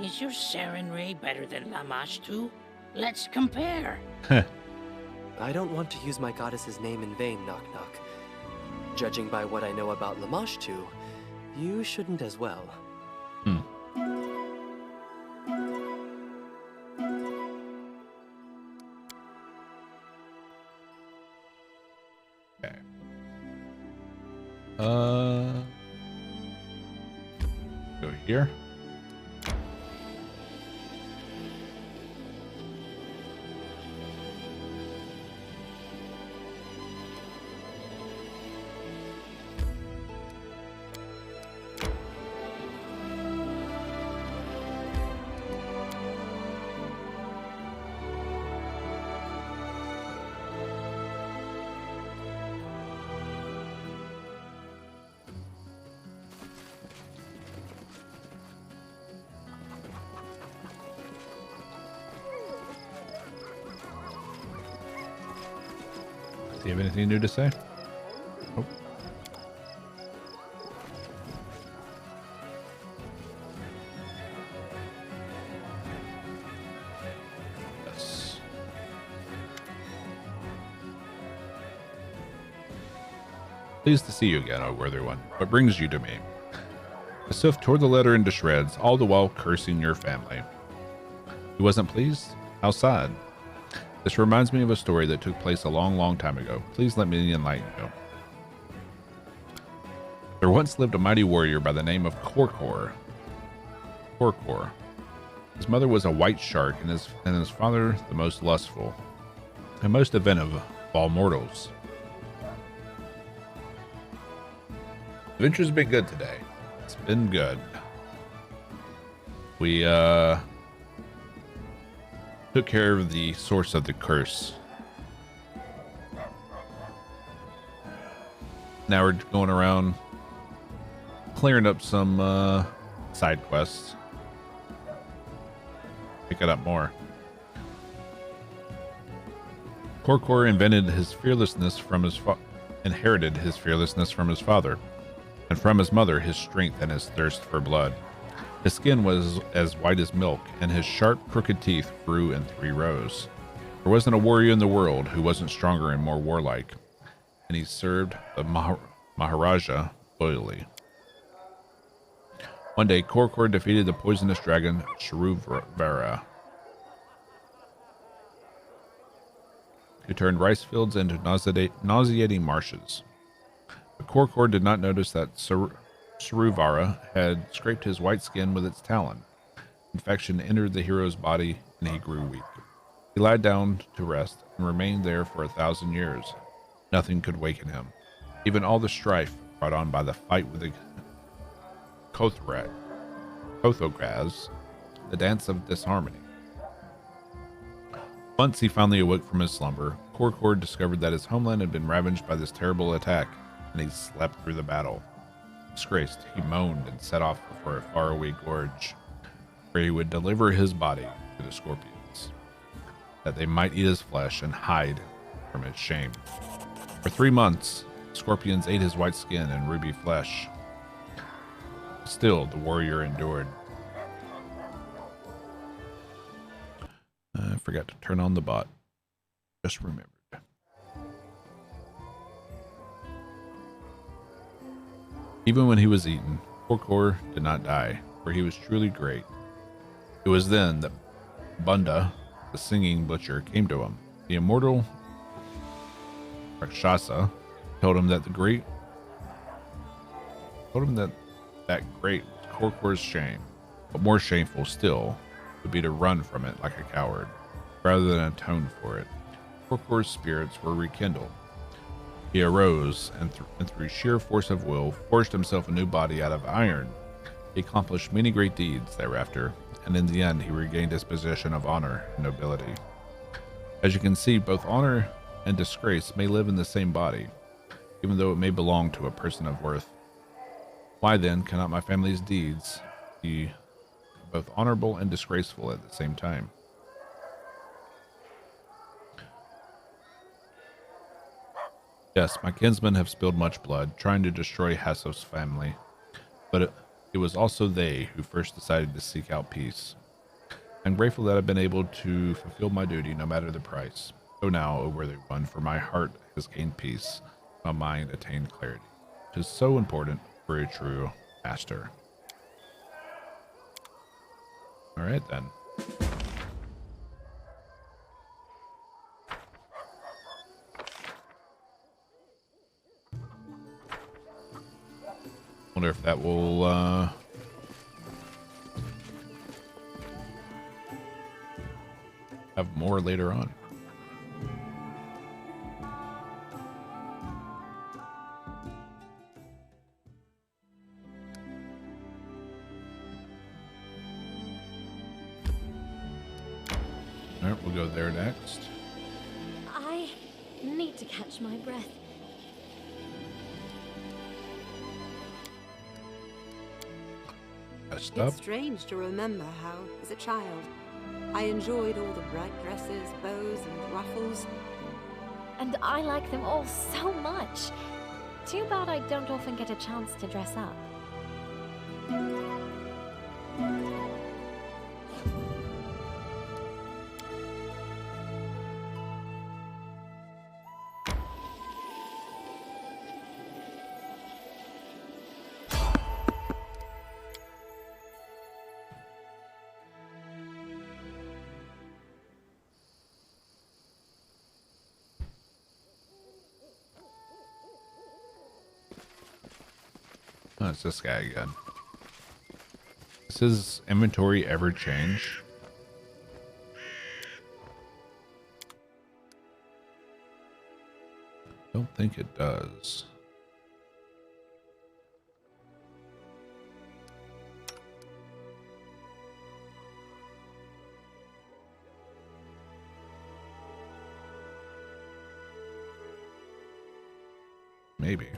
Is your Sarenrae better than Lamashtu? Let's compare. I don't want to use my goddess's name in vain, Knock Knock. Judging by what I know about Lamashtu, you shouldn't as well. Okay. Go here. Do you have anything new to say? Nope. Yes. Pleased to see you again, O worthy one. What brings you to me? The Sith tore the letter into shreds, all the while cursing your family. He wasn't pleased? How sad. This reminds me of a story that took place a long, long time ago. Please let me enlighten you. There once lived a mighty warrior by the name of Korkor. Korkor. His mother was a white shark, and his father the most lustful and most inventive of all mortals. Adventure's been good today. It's been good. We took care of the source of the curse. Now we're going around clearing up some side quests. Pick it up more. Korkor inherited his fearlessness from his father, and from his mother his strength and his thirst for blood. His skin was as white as milk, and his sharp, crooked teeth grew in 3 rows. There wasn't a warrior in the world who wasn't stronger and more warlike, and he served the Maharaja loyally. One day, Korkor defeated the poisonous dragon Shruvara, who turned rice fields into nauseating marshes. But Korkor did not notice that Shruvara had scraped his white skin with its talon. Infection entered the hero's body, and he grew weak. He lied down to rest and remained there for 1,000 years. Nothing could waken him, even all the strife brought on by the fight with the Kothograz, the dance of disharmony. Once he finally awoke from his slumber, Korkor discovered that his homeland had been ravaged by this terrible attack, and he slept through the battle. Disgraced, he moaned and set off for a faraway gorge, where he would deliver his body to the scorpions, that they might eat his flesh and hide from his shame. For 3 months, scorpions ate his white skin and ruby flesh. Still, the warrior endured. I forgot to turn on the bot. Just remembered. Even when he was eaten, Korkor did not die, for he was truly great. It was then that Bunda, the singing butcher, came to him. The immortal Rakshasa told him that that great was Korkor's shame, but more shameful still would be to run from it like a coward, rather than atone for it. Korkor's spirits were rekindled. He arose and through sheer force of will forged himself a new body out of iron. He accomplished many great deeds thereafter, and in the end he regained his position of honor and nobility. As you can see, both honor and disgrace may live in the same body, even though it may belong to a person of worth. Why then cannot my family's deeds be both honorable and disgraceful at the same time? Yes, my kinsmen have spilled much blood, trying to destroy Hassof's family, but it was also they who first decided to seek out peace. I'm grateful that I've been able to fulfill my duty no matter the price. Go now, O worthy one, for my heart has gained peace, my mind attained clarity, which is so important for a true master. All right, then. Wonder if that will have more later on. All right, we'll go there next. I need to catch my breath. Messed up. It's strange to remember how, as a child, I enjoyed all the bright dresses, bows, and ruffles. And I like them all so much. Too bad I don't often get a chance to dress up. Oh, it's this guy again. Does his inventory ever change? Don't think it does. Maybe.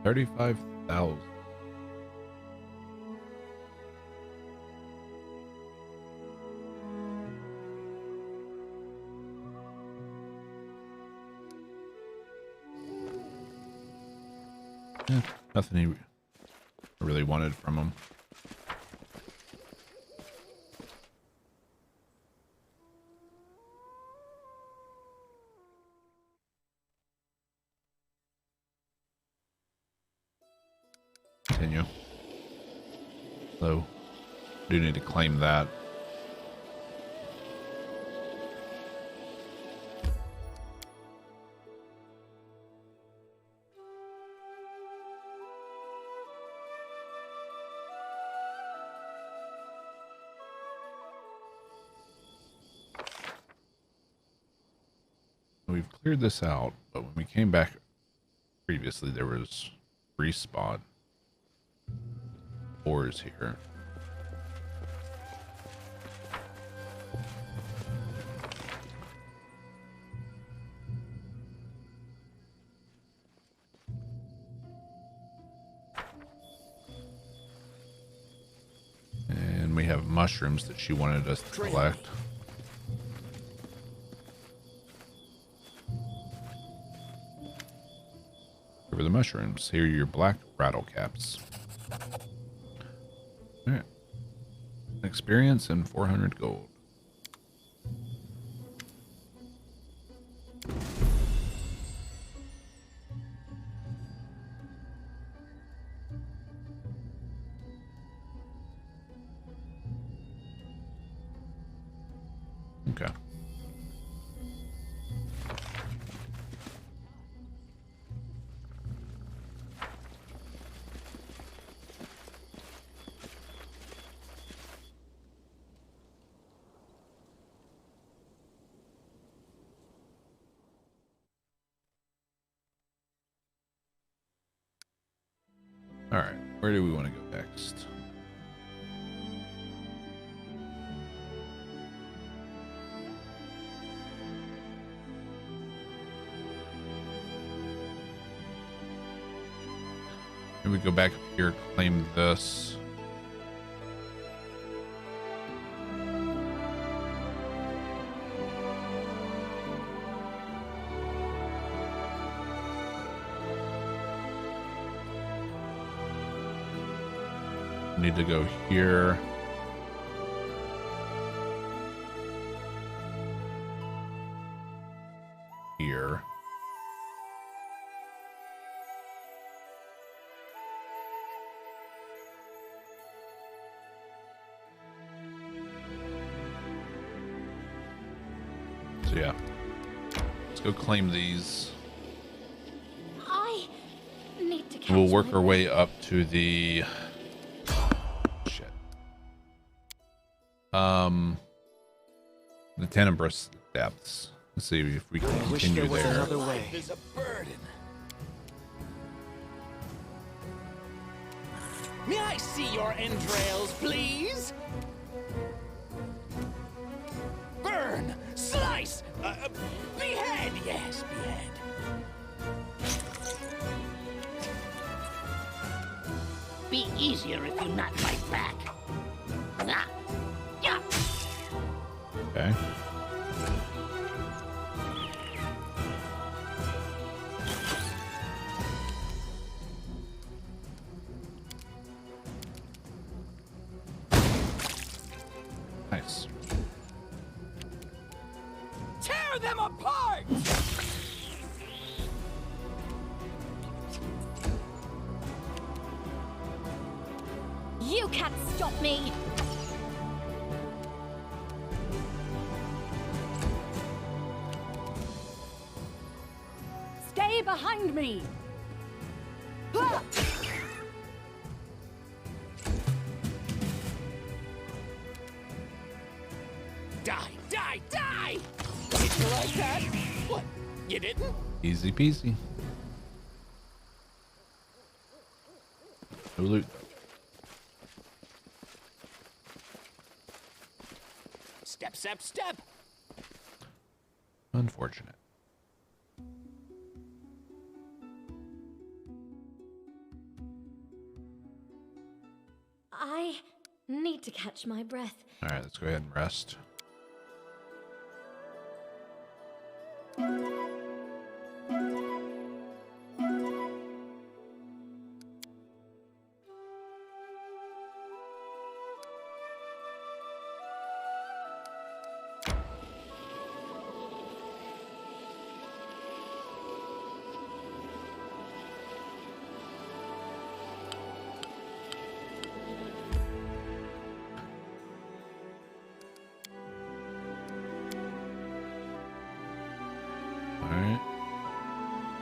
$35,000. Nothing he really wanted from him. Continue. So, do need to claim that. We've cleared this out, but when we came back previously, there was respawn ores here. And we have mushrooms that she wanted us to collect. for the mushrooms. Here are your black rattle caps. All right. Experience and 400 gold. Okay. All right, where do we want to go next? Maybe we go back up here, claim this. Need to go here. Here. So yeah, let's go claim these. I need to catch We'll work my our way up to the the Tenebrous depths. Let's see if we can I wish continue there was there. another way. Life is a burden. May I see your entrails, please? Burn! Slice! Behead! Yes, behead. Be easier if you not fight back. Ah. Yeah. Okay. Nice. Tear them apart! You can't stop me! Stay behind me! Die, die, die! Did you like that? What? You didn't? Easy peasy. No loot. Step, step, step! Unfortunate. I need to catch my breath. All right, let's go ahead and rest. All right.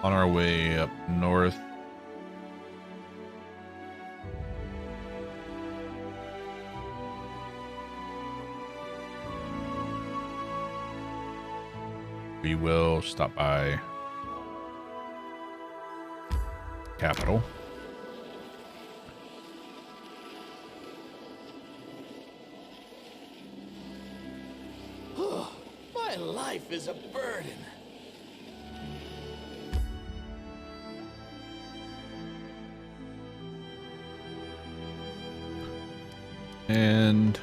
On our way up north. We will stop by Capital. My life is a burden. And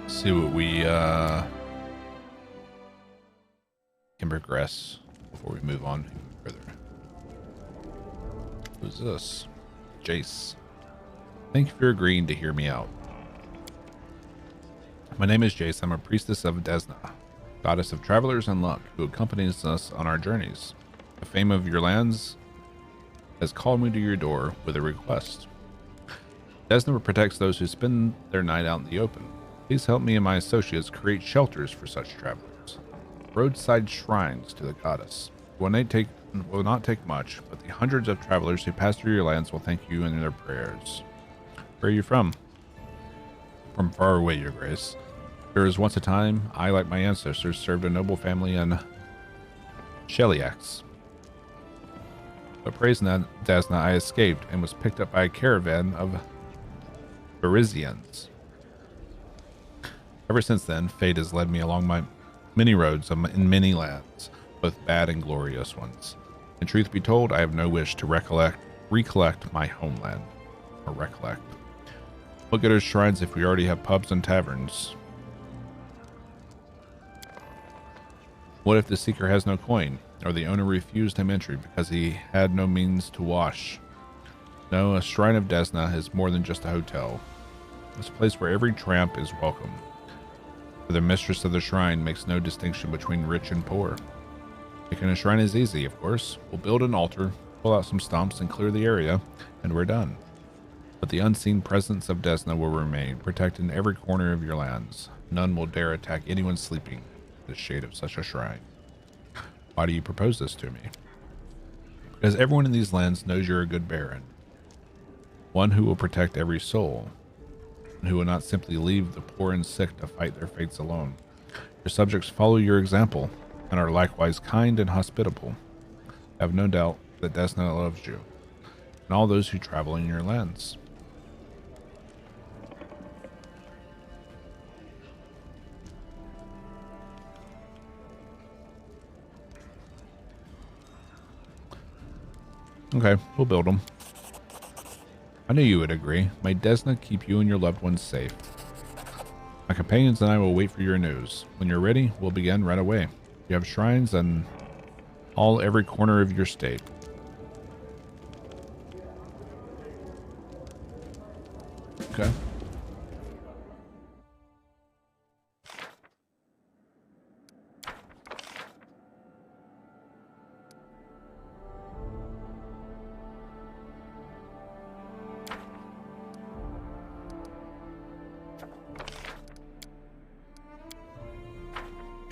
see what we progress before we move on further. Who's this? Jace. Thank you for agreeing to hear me out. My name is Jace. I'm a priestess of Desna, goddess of travelers and luck, who accompanies us on our journeys. The fame of your lands has called me to your door with a request. Desna protects those who spend their night out in the open. Please help me and my associates create shelters for such travelers. Roadside shrines to the goddess. Will not take much, but the hundreds of travelers who pass through your lands will thank you in their prayers. Where are you from? From far away, your grace. There was once a time I, like my ancestors, served a noble family in Sheliax. But praise Desna, I escaped and was picked up by a caravan of Parisians. Ever since then, fate has led me along my many roads in many lands, both bad and glorious ones. And truth be told, I have no wish to recollect my homeland. Or recollect. What good are shrines if we already have pubs and taverns? What if the seeker has no coin, or the owner refused him entry because he had no means to wash? No, a shrine of Desna is more than just a hotel. It's a place where every tramp is welcome. For the mistress of the shrine makes no distinction between rich and poor. Making a shrine is easy, of course. We'll build an altar, pull out some stumps, and clear the area, and we're done. But the unseen presence of Desna will remain, protecting every corner of your lands. None will dare attack anyone sleeping in the shade of such a shrine. Why do you propose this to me? Because everyone in these lands knows you're a good baron. One who will protect every soul, and who will not simply leave the poor and sick to fight their fates alone. Your subjects follow your example, and are likewise kind and hospitable. I have no doubt that Desna loves you, and all those who travel in your lands. Okay, we'll build them. I knew you would agree. May Desna keep you and your loved ones safe. My companions and I will wait for your news. When you're ready, we'll begin right away. You have shrines in every corner of your state. Okay.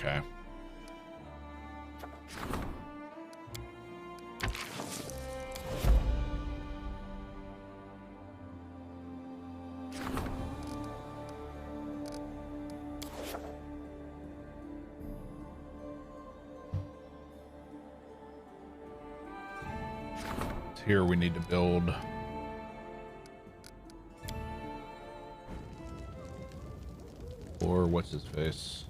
Okay. Here we need to build or what's his face?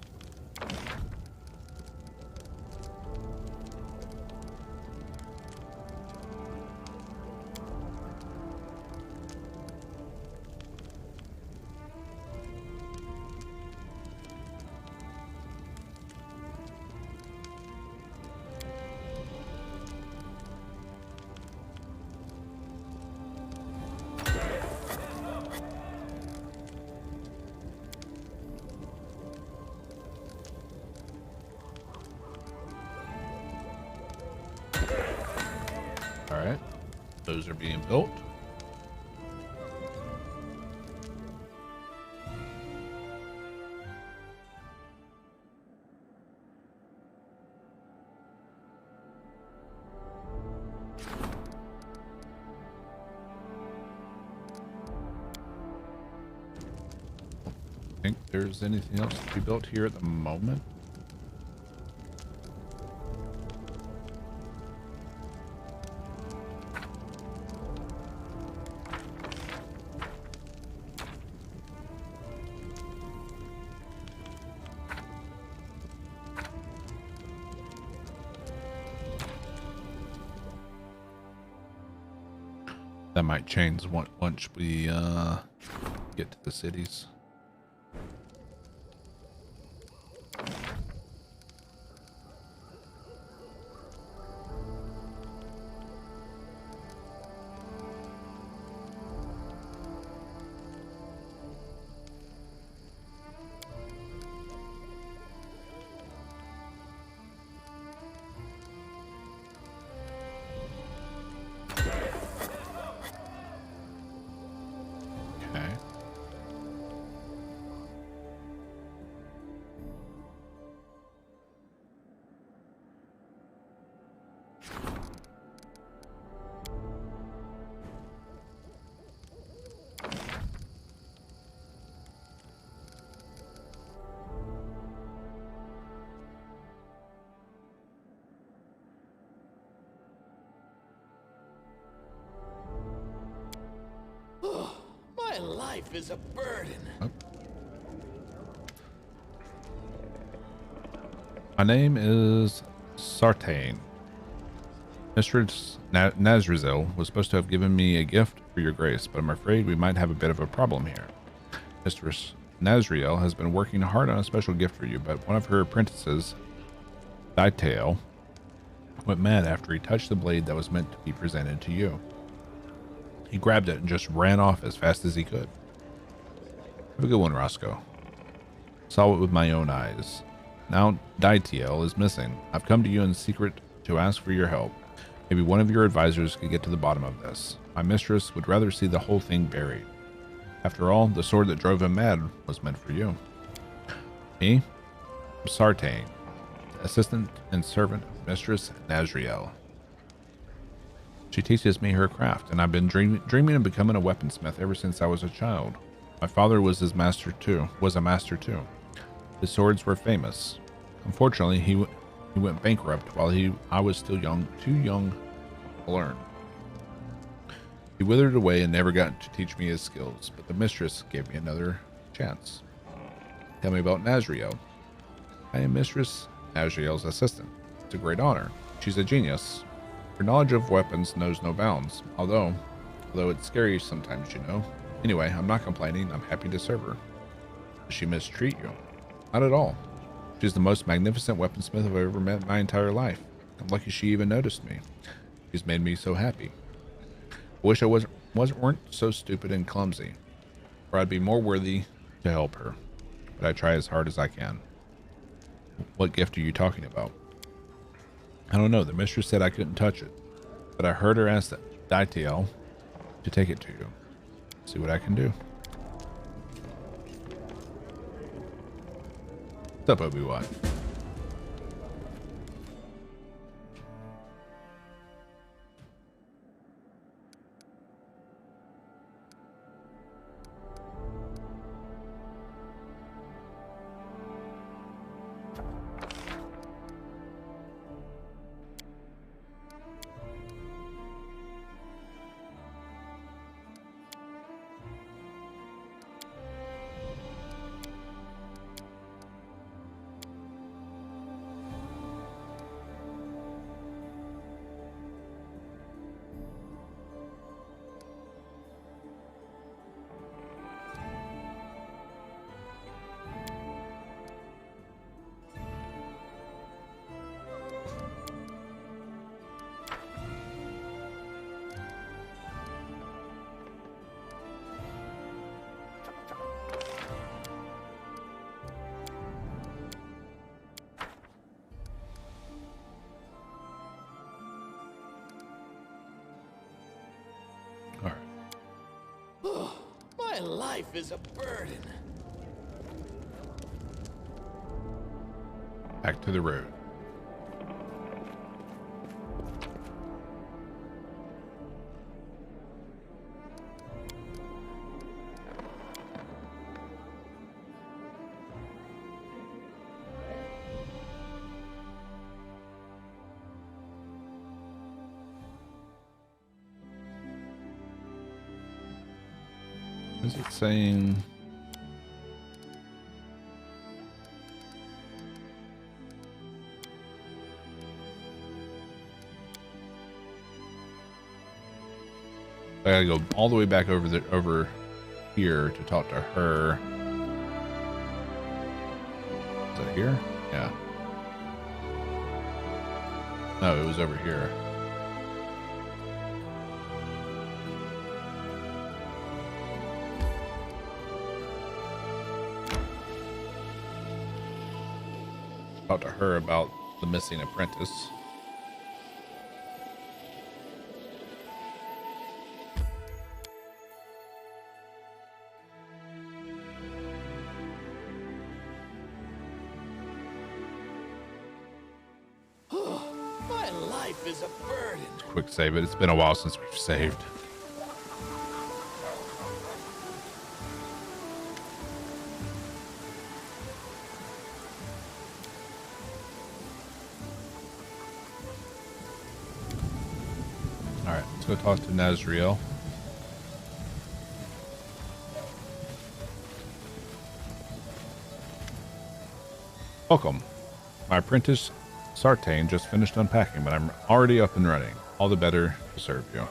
Alright, those are being built. I think there's anything else to be built here at the moment. That might change once we get to the cities. life is a burden. Oh. My name is Sartain. Mistress Nazrizel was supposed to have given me a gift for your grace, but I'm afraid we might have a bit of a problem here. Mistress Nazriel has been working hard on a special gift for you, but one of her apprentices, Ditael, went mad after he touched the blade that was meant to be presented to you. He grabbed it and just ran off as fast as he could. Have a good one, Roscoe. Saw it with my own eyes. Now Ditael is missing. I've come to you in secret to ask for your help. Maybe one of your advisors could get to the bottom of this. My mistress would rather see the whole thing buried. After all, the sword that drove him mad was meant for you. Me? Sartain, assistant and servant of Mistress Nazriel. She teaches me her craft, and I've been dreaming of becoming a weaponsmith ever since I was a child. My father was a master too. His swords were famous. Unfortunately, he went bankrupt while I was still too young to learn. He withered away and never got to teach me his skills, but the mistress gave me another chance. Tell me about Nazriel. I am Mistress Nazriel's assistant. It's a great honor. She's a genius. Her knowledge of weapons knows no bounds, although it's scary sometimes, you know. Anyway, I'm not complaining. I'm happy to serve her. Does she mistreat you? Not at all. She's the most magnificent weaponsmith I've ever met in my entire life. I'm lucky she even noticed me. She's made me so happy. I wish I weren't so stupid and clumsy, or I'd be more worthy to help her. But I try as hard as I can. What gift are you talking about? I don't know. The mistress said I couldn't touch it, but I heard her ask Ditael to take it to you. See what I can do. What's up, Obi-Wan? My life is a burden. Back to the road. Is it saying? I gotta go all the way back over here to talk to her. Is it here? Yeah. No, it was over here. Talk to her about the missing apprentice. My life is a burden. Quick save it. It's been a while since we've saved. Alright, let's go talk to Nazriel. Welcome. My apprentice Sartain just finished unpacking, but I'm already up and running. All the better to serve you.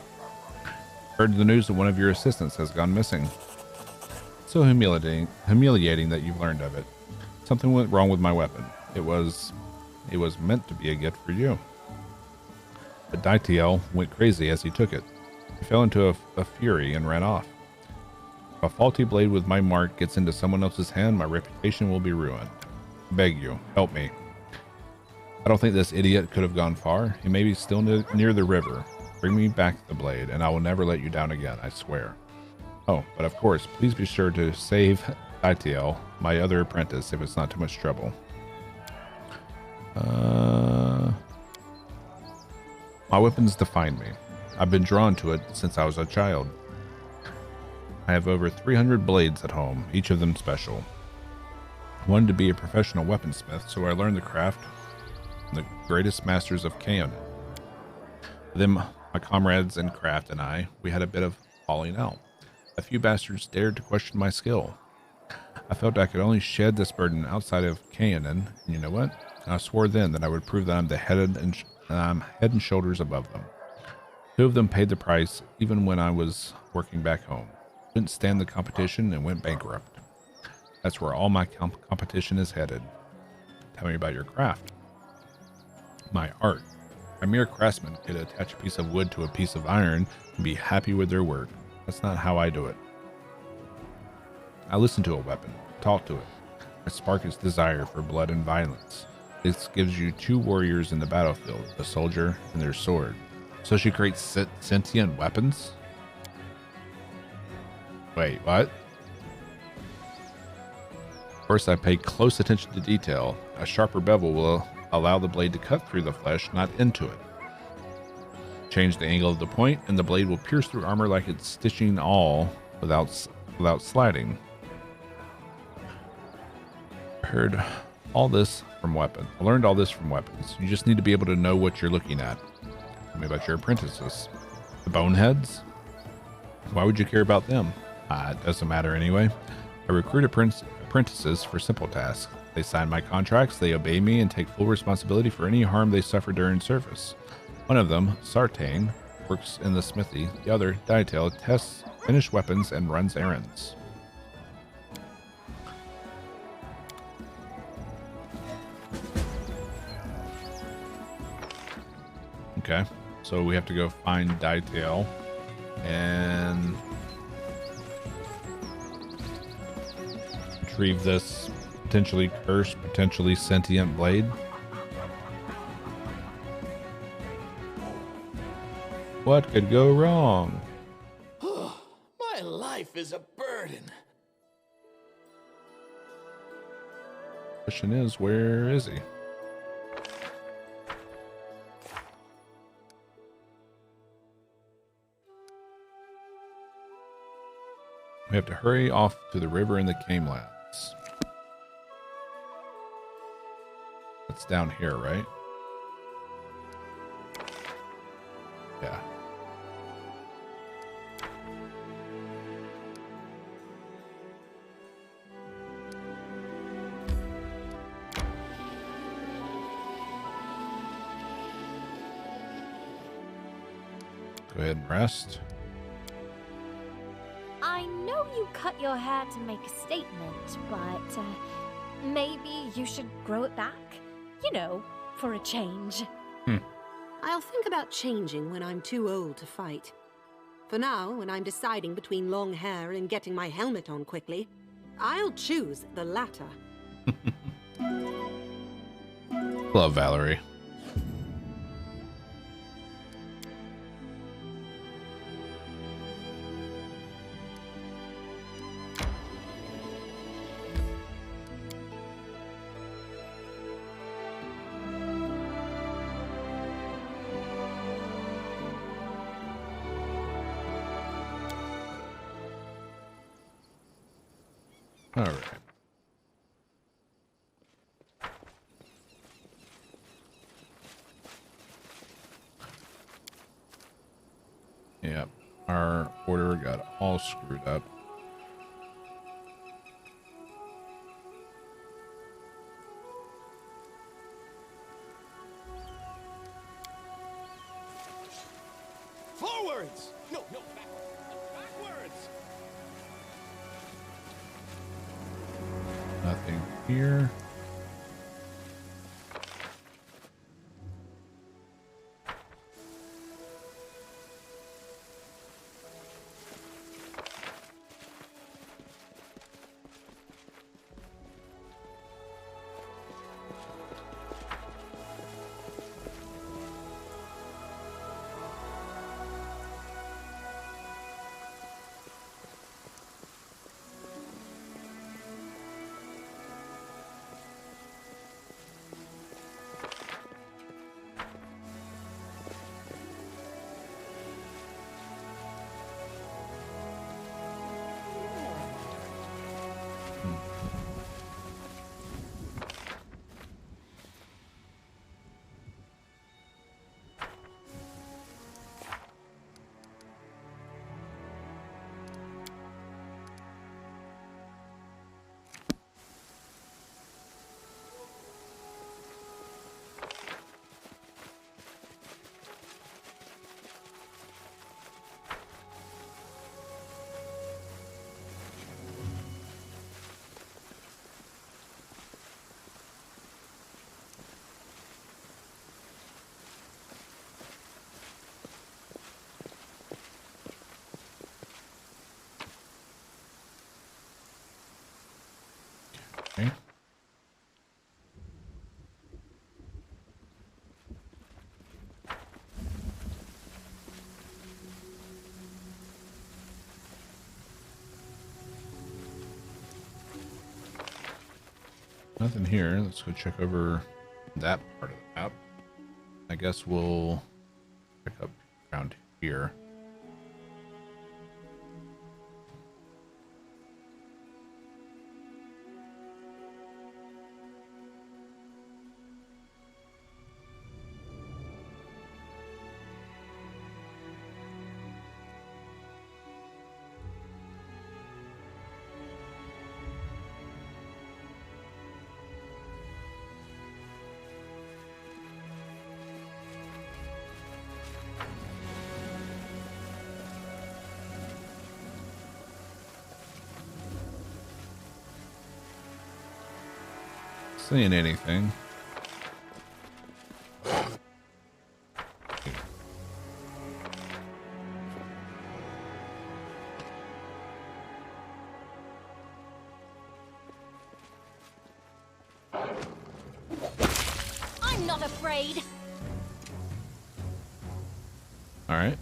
Heard the news that one of your assistants has gone missing. So humiliating that you've learned of it. Something went wrong with my weapon. It was meant to be a gift for you. But Daitiel went crazy as he took it. He fell into a fury and ran off. If a faulty blade with my mark gets into someone else's hand, my reputation will be ruined. I beg you, help me. I don't think this idiot could have gone far. He may be still near the river. Bring me back the blade, and I will never let you down again, I swear. Oh, but of course, please be sure to save Daitiel, my other apprentice, if it's not too much trouble. My weapons define me. I've been drawn to it since I was a child. I have over 300 blades at home, each of them special. I wanted to be a professional weaponsmith, so I learned the craft from the greatest masters of Kaon. Then my comrades in craft and we had a bit of falling out. A few bastards dared to question my skill. I felt I could only shed this burden outside of Kaon, and you know what? I swore then that I would prove that I'm head and shoulders above them. 2 of them paid the price, even when I was working back home. Couldn't stand the competition and went bankrupt. That's where all my competition is headed. Tell me about your craft. My art. A mere craftsman could attach a piece of wood to a piece of iron and be happy with their work. That's not how I do it. I listen to a weapon, talk to it. I spark its desire for blood and violence. This gives you 2 warriors in the battlefield, a soldier and their sword. So she creates sentient weapons? Wait, what? Of course, I pay close attention to detail. A sharper bevel will allow the blade to cut through the flesh, not into it. Change the angle of the point, and the blade will pierce through armor like it's stitching all without sliding. I learned all this from weapons. You just need to be able to know what you're looking at. Tell me about your apprentices. The boneheads? Why would you care about them? It doesn't matter anyway. I recruit apprentices for simple tasks. They sign my contracts, they obey me, and take full responsibility for any harm they suffer during service. One of them, Sartain, works in the smithy. The other, Daitiel, tests finished weapons and runs errands. Okay, so we have to go find Daitiel and retrieve this potentially cursed, potentially sentient blade. What could go wrong? My life is a burden. Question is, where is he? We have to hurry off to the river in the Camelands. It's down here, right? Yeah. Go ahead and rest. I know you cut your hair to make a statement, but maybe you should grow it back? You know, for a change. I'll think about changing when I'm too old to fight. For now, when I'm deciding between long hair and getting my helmet on quickly, I'll choose the latter. Love Valerie. All right. Yep, our order got all screwed up. Forwards! No, no, backwards. Backwards! Nothing here. Okay. Nothing here. Let's go check over that part of the map. I guess we'll pick up around here. Seeing anything? I'm not afraid. All right.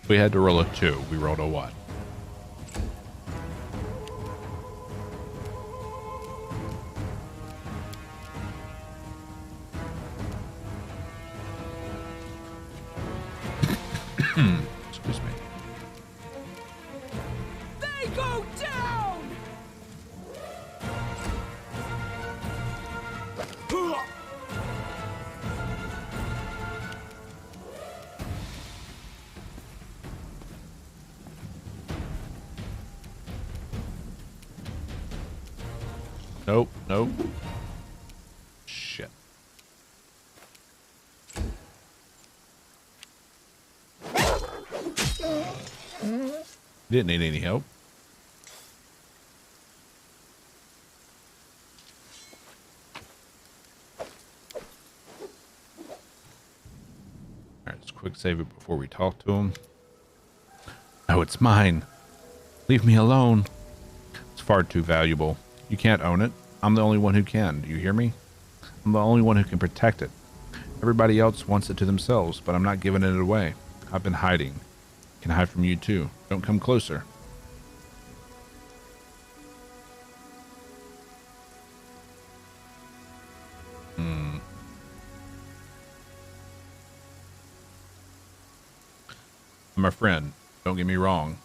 We had to roll a 2. We rolled a 1. Excuse me. They go down! Nope, nope. Shit. Didn't need any help. Alright, let's quick save it before we talk to him. Oh, it's mine. Leave me alone. It's far too valuable. You can't own it. I'm the only one who can. Do you hear me? I'm the only one who can protect it. Everybody else wants it to themselves, but I'm not giving it away. I've been hiding. I can hide from you too. Don't come closer. I'm a friend. Don't get me wrong.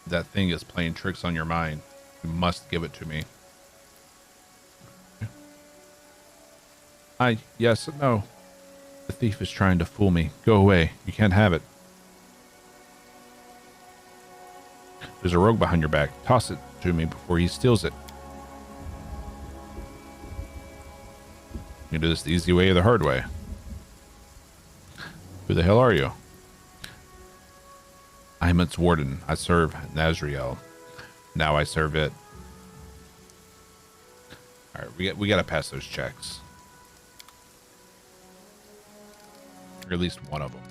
That thing is playing tricks on your mind. You must give it to me. Yes, no. The thief is trying to fool me. Go away. You can't have it. There's a rogue behind your back. Toss it to me before he steals it. You can do this the easy way or the hard way. Who the hell are you? I'm its warden. I serve Nazriel. Now I serve it. Alright, we gotta pass those checks. Or at least one of them.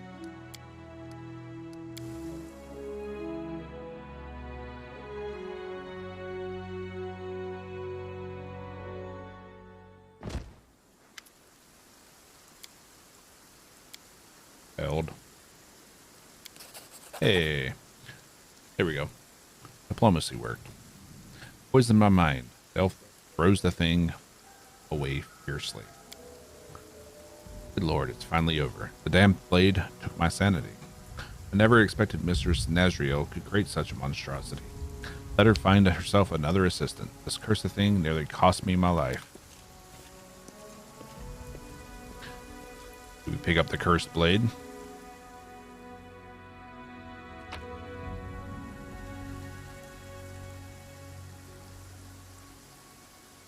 Held. Hey. There we go. Diplomacy worked. Poisoned my mind. Elf throws the thing away fiercely. Good lord, it's finally over. The damn blade took my sanity. I never expected Mistress Nazriel could create such a monstrosity. Let her find herself another assistant. This cursed thing nearly cost me my life. Do we pick up the cursed blade?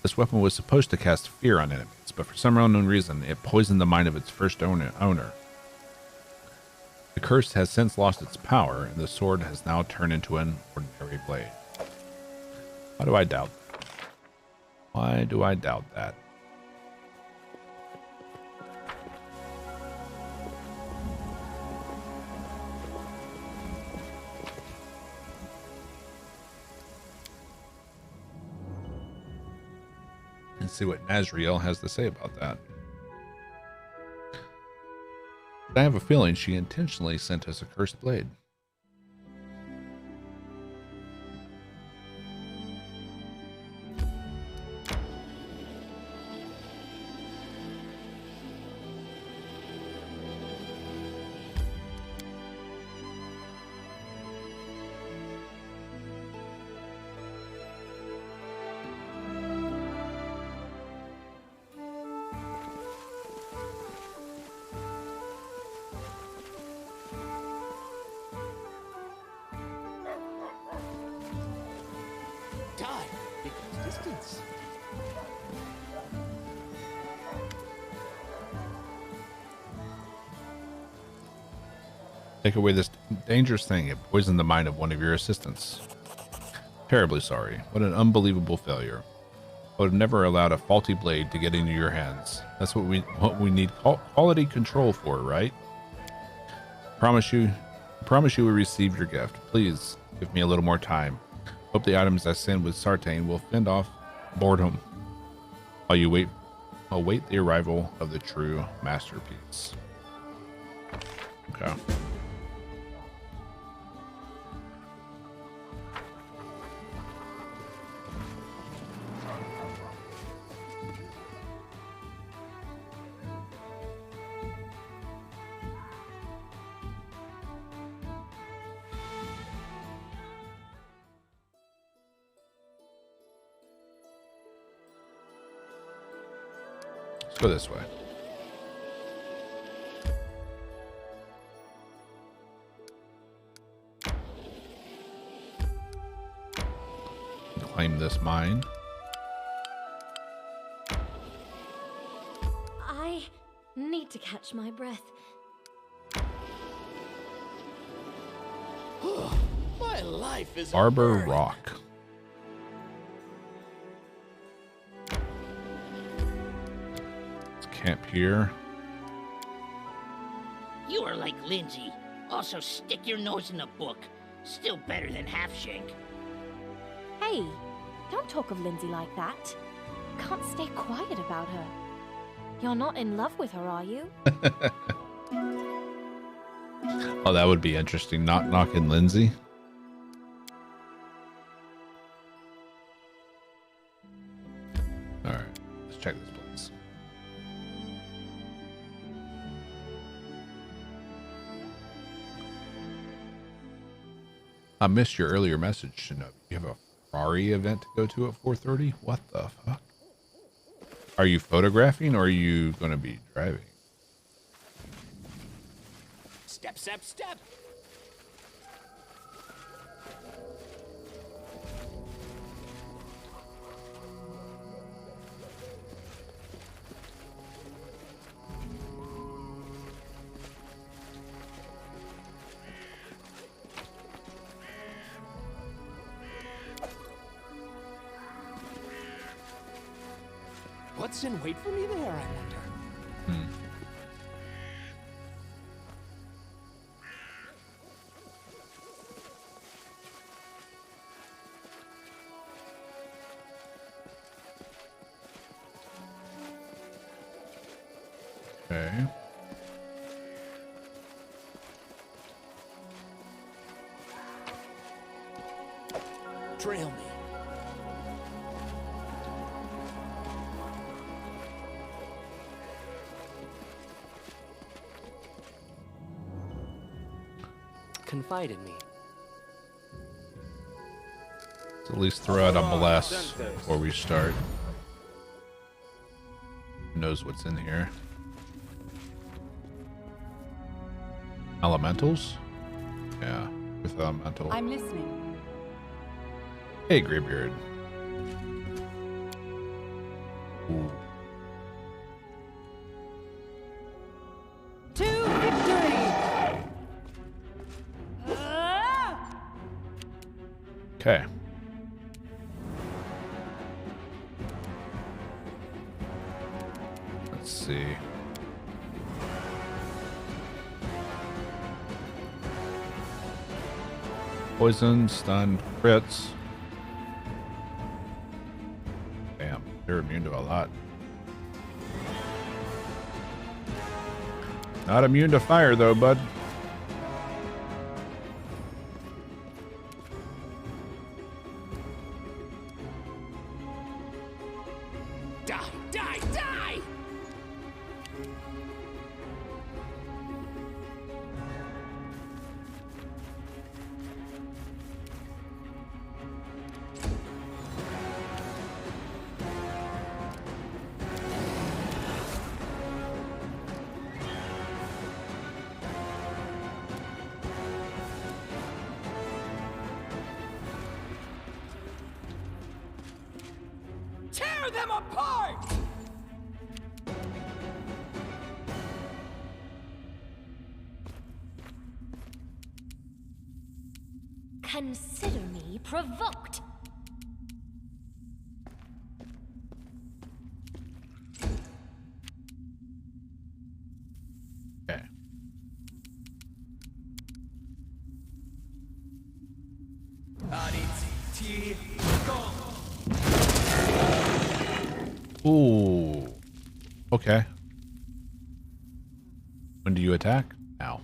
This weapon was supposed to cast fear on enemies, but for some unknown reason, it poisoned the mind of its first owner. The curse has since lost its power, and the sword has now turned into an ordinary blade. Why do I doubt that? Why do I doubt that? And see what Nazriel has to say about that. I have a feeling she intentionally sent us a cursed blade. God, it goes distance. Take away this dangerous thing. It poisoned the mind of one of your assistants. Terribly sorry. What an unbelievable failure. I would have never allowed a faulty blade to get into your hands. That's what we need quality control for, right? Promise you will receive your gift. Please give me a little more time. Hope the items I send with Sartain will fend off boredom while you await the arrival of the true masterpiece. Okay. Let's go this way. Claim this mine. I need to catch my breath. My life is Arbor a burden. Rock. Let's camp here. You are like Lindsay. Also stick your nose in a book. Still better than half-shank. Hey, don't talk of Lindsay like that. Can't stay quiet about her. You're not in love with her, are you? Oh, that would be interesting. Knock knocking Lindsay. All right, let's check this place. I missed your earlier message, Shinobi. You have a Ferrari event to go to at 4:30? What the fuck? Are you photographing or are you going to be driving? Step, step, step. What's in wait for me there, I wonder? Okay. Trail me. Confide in me. Let's at least throw out a bless before we start. Who knows what's in here? Elementals? Yeah, with elemental. I'm listening. Hey, Greybeard. Ooh. To victory! Okay. Let's see. Poison, stun, crits. Damn, they're immune to a lot. Not immune to fire though, bud. Die, die, die! Tear them apart! Consider me provoked. Okay. Ooh. Okay. When do you attack? Now.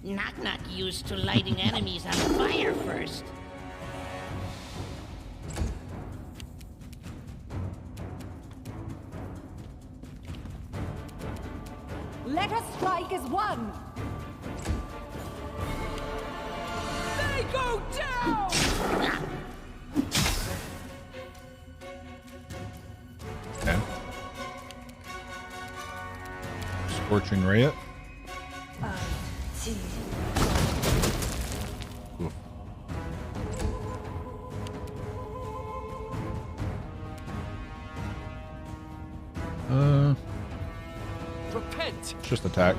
Knock Knock used to lighting enemies on fire first. Let us strike as one! They go down! Okay. Scorching Ray it. Oof. Repent! Just attack.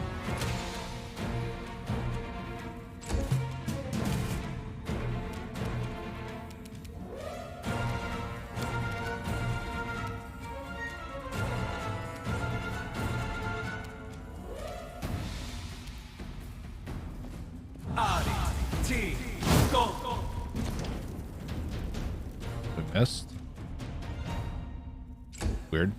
We missed. Weird.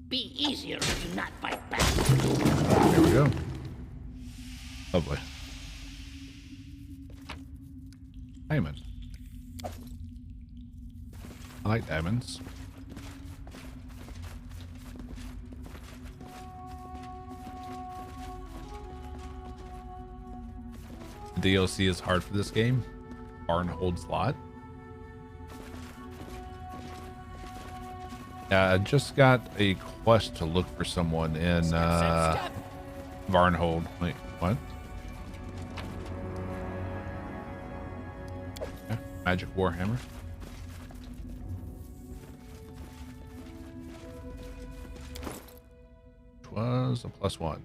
Be easier if you not fight back. There we go. Lovely. I like diamonds. The DLC is hard for this game. Barnhold's Lot. Yeah, I just got a quest to look for someone in Varnhold. Wait, what? Okay. Magic Warhammer. Which was a +1.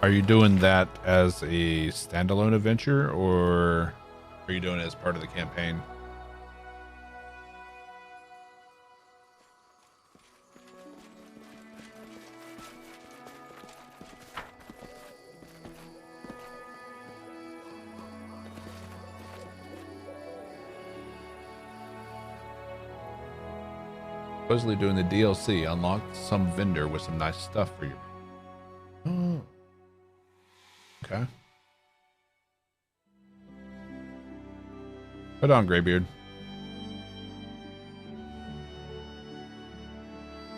Are you doing that as a standalone adventure, or are you doing it as part of the campaign? Supposedly doing the DLC unlocked some vendor with some nice stuff for you. Oh. Okay. Put on, Graybeard.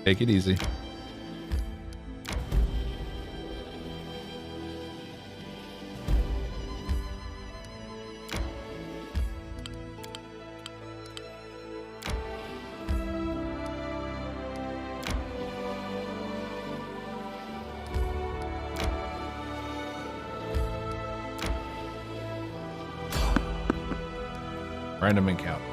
Take it easy. Random encounter.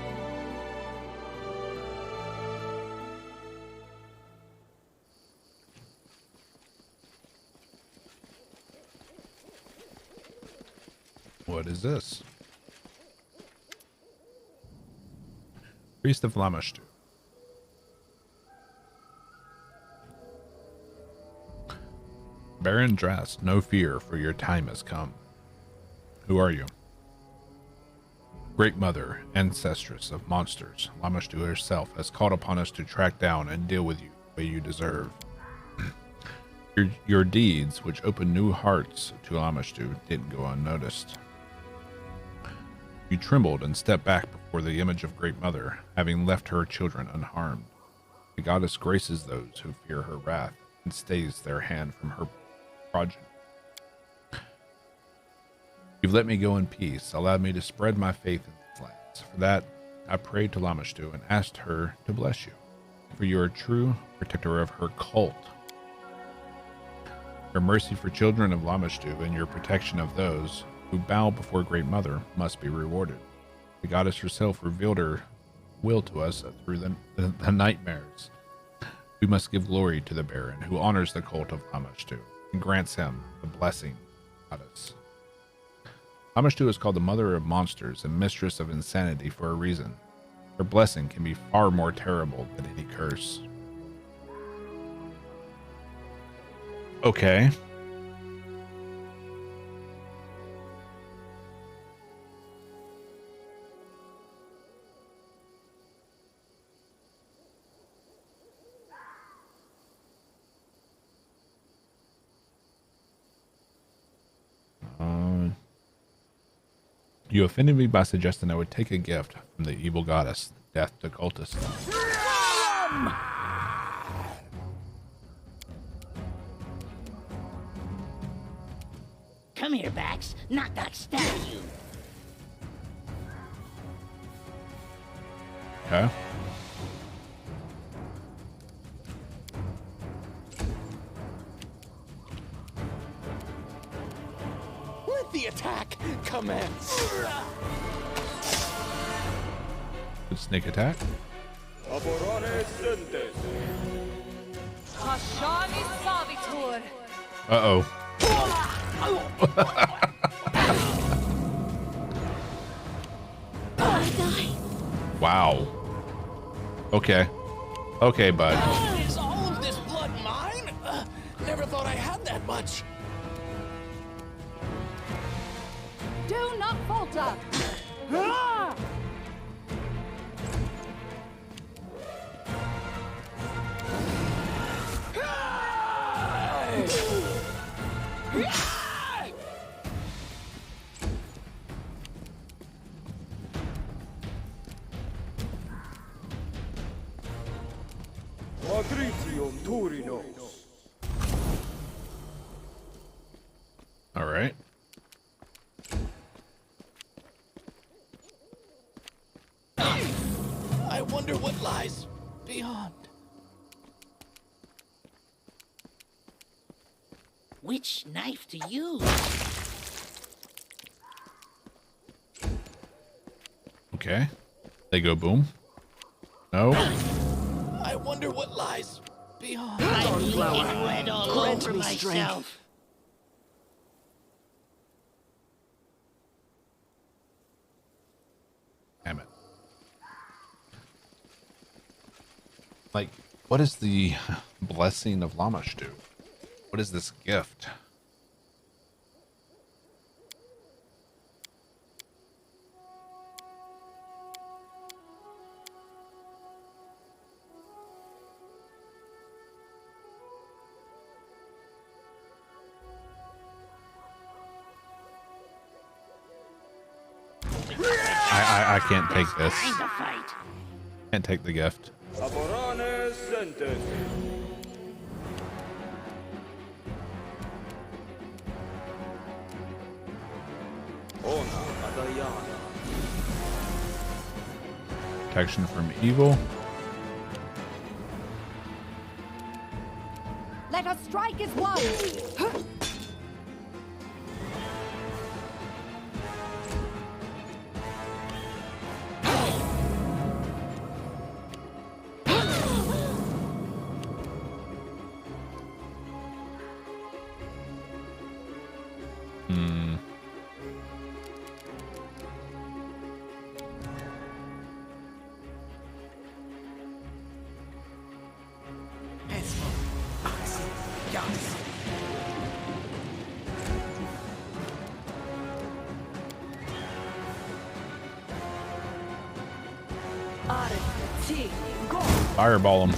What is this? Priest of Lamashtu. Baron Drast, no fear, for your time has come. Who are you? Great Mother, ancestress of monsters, Lamashtu herself has called upon us to track down and deal with you the way you deserve. Your deeds, which opened new hearts to Lamashtu, didn't go unnoticed. You trembled and stepped back before the image of Great Mother, having left her children unharmed. The goddess graces those who fear her wrath and stays their hand from her progeny. You've let me go in peace, allowed me to spread my faith in these lands. For that, I prayed to Lamashtu and asked her to bless you, for you are a true protector of her cult. Your mercy for children of Lamashtu and your protection of those who bow before Great Mother must be rewarded. The goddess herself revealed her will to us through the nightmares. We must give glory to the Baron, who honors the cult of Lamashtu and grants him the blessing of the goddess. Lamashtu is called the mother of monsters and mistress of insanity for a reason. Her blessing can be far more terrible than any curse. Okay. You offended me by suggesting I would take a gift from the evil goddess, death to cultists. Come here, Bax. Knock knock stab you. Okay. Let the attack commence. Good sneak attack. Hashani Savitur. Uh-oh. Wow. Okay. Okay, bud. Is all of this blood mine? Never thought I had that much. Do not falter. Ah! All right. I wonder what lies beyond. Which knife to use? Okay. They go boom. No. I wonder what lies beyond. I'm leaking red all Grant over me strength. myself. Damn it. Like, what does the blessing of Lamash do? What is this gift? I can't take this. Time to fight. Can't take the gift. Protection from evil. Let us strike as one. Fireball him.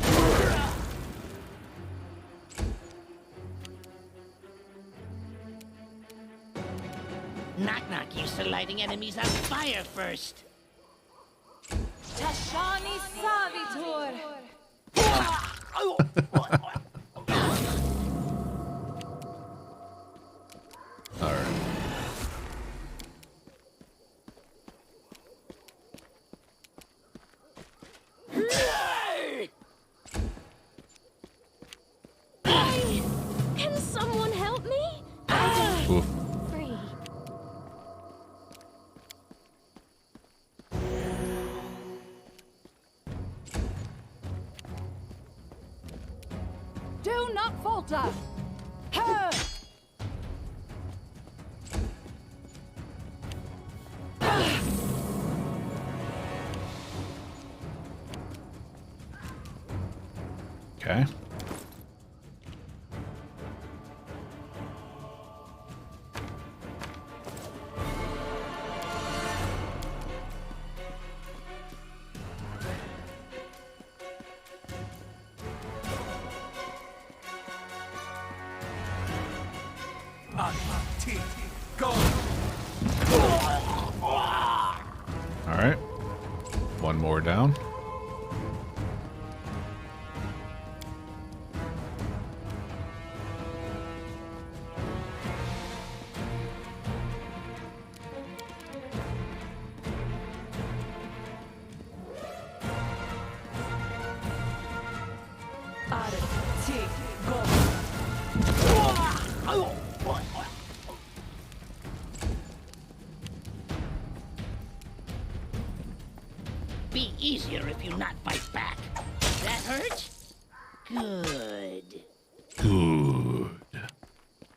Knock Knock used to lighting enemies on fire first. Tashani Savitor. All right. Can someone help me? Oof. Free. Do not falter. Her. Okay. All right. One more down. Be easier if you not fight back. That hurt? Good. Good.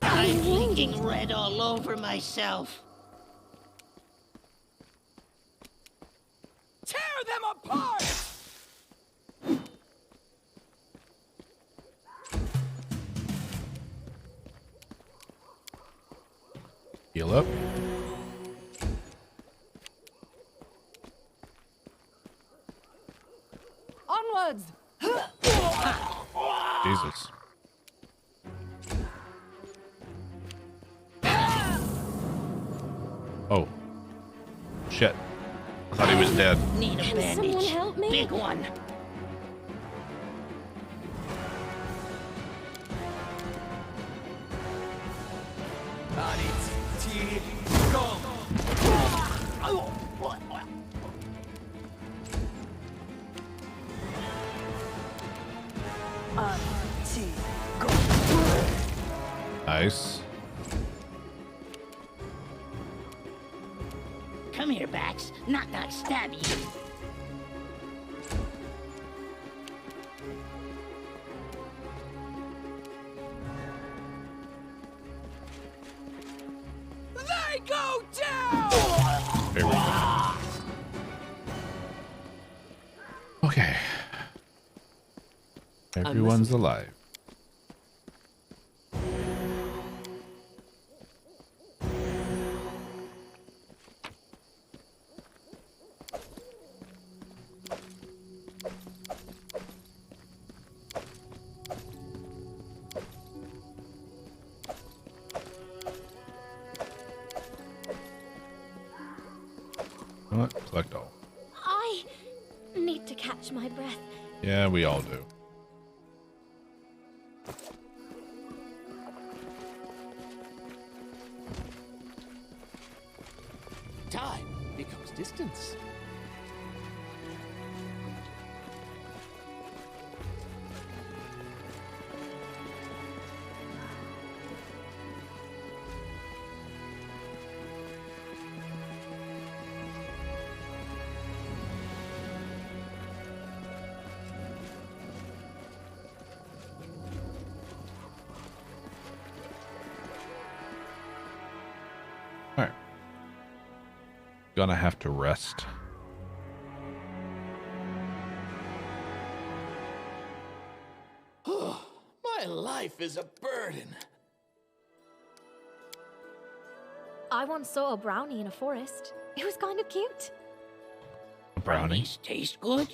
I'm leaking red all over myself. Tear them apart! Heal up. Onwards. Jesus. Oh. Shit. I thought he was dead. Need a Can someone bandage. help me? Big one. Nice. Come here, Bax. Knock knock stab you. They go down! There we go. Okay. Everyone's alive. What? Select all. I need to catch my breath. Yeah, we all do. Time becomes distance. All right. Gonna have to rest. My life is a burden. I once saw a brownie in a forest. It was kind of cute. Brownie. Brownies taste good.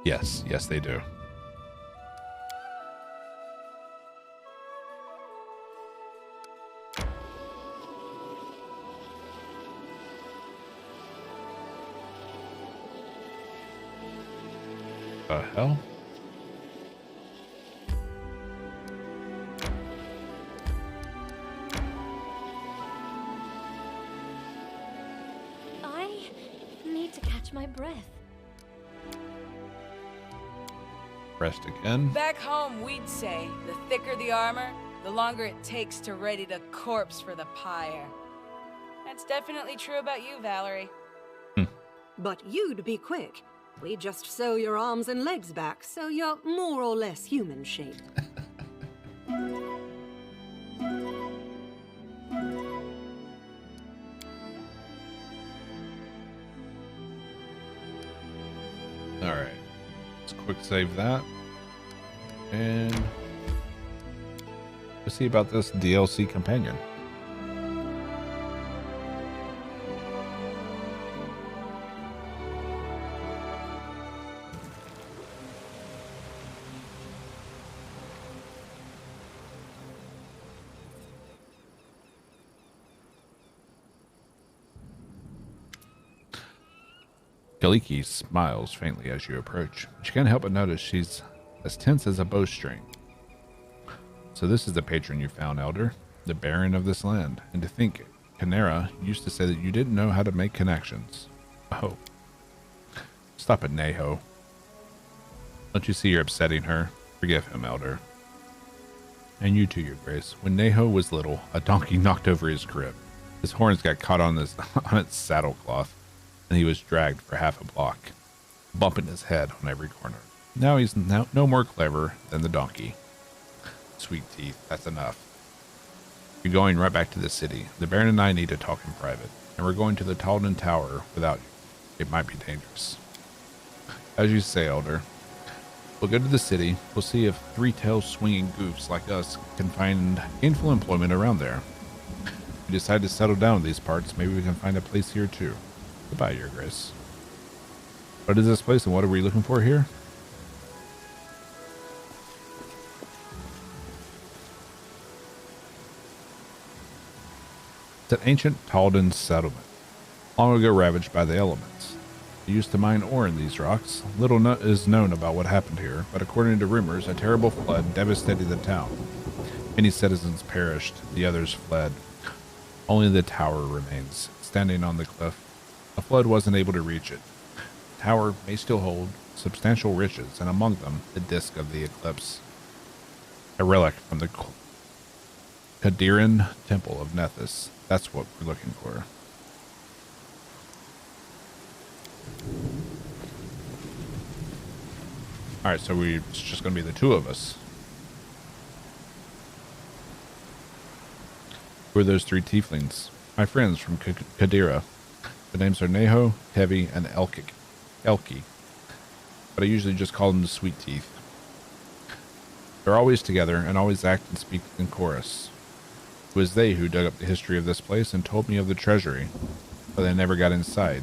Yes, yes, they do. The hell? I need to catch my breath. Rest again. Back home, we'd say, the thicker the armor, the longer it takes to ready the corpse for the pyre. That's definitely true about you, Valerie. But you'd be quick. We just sew your arms and legs back, so you're more or less human shape. Alright. Let's quick save that. And let's see about this DLC companion. Kaliki smiles faintly as you approach. But you can't help but notice she's as tense as a bowstring. So this is the patron you found, Elder, the Baron of this land. And to think, Canera used to say that you didn't know how to make connections. Oh. Stop it, Neho. Don't you see you're upsetting her? Forgive him, Elder. And you too, Your Grace. When Neho was little, a donkey knocked over his crib. His horns got caught on its saddlecloth, and he was dragged for half a block, bumping his head on every corner. Now he's no more clever than the donkey. Sweet teeth, that's enough. You're going right back to the city. The Baron and I need to talk in private, and we're going to the Talden Tower without you. It might be dangerous. As you say, Elder. We'll go to the city. We'll see if three-tailed swinging goofs like us can find gainful employment around there. If we decide to settle down in these parts, maybe we can find a place here too. Goodbye, Your Grace. What is this place and what are we looking for here? It's an ancient Talden settlement, long ago ravaged by the elements. They used to mine ore in these rocks. Little is known about what happened here, but according to rumors, a terrible flood devastated the town. Many citizens perished, the others fled. Only the tower remains, standing on the cliff. A flood wasn't able to reach it. The tower may still hold substantial riches, and among them, the disk of the eclipse. A relic from the Kadiran Temple of Nethys. That's what we're looking for. Alright, so it's just going to be the two of us. Who are those three tieflings? My friends from Kadira. The names are Neho, Tevi, and Elki. But I usually just call them the Sweet Teeth. They're always together and always act and speak in chorus. It was they who dug up the history of this place and told me of the treasury, but they never got inside.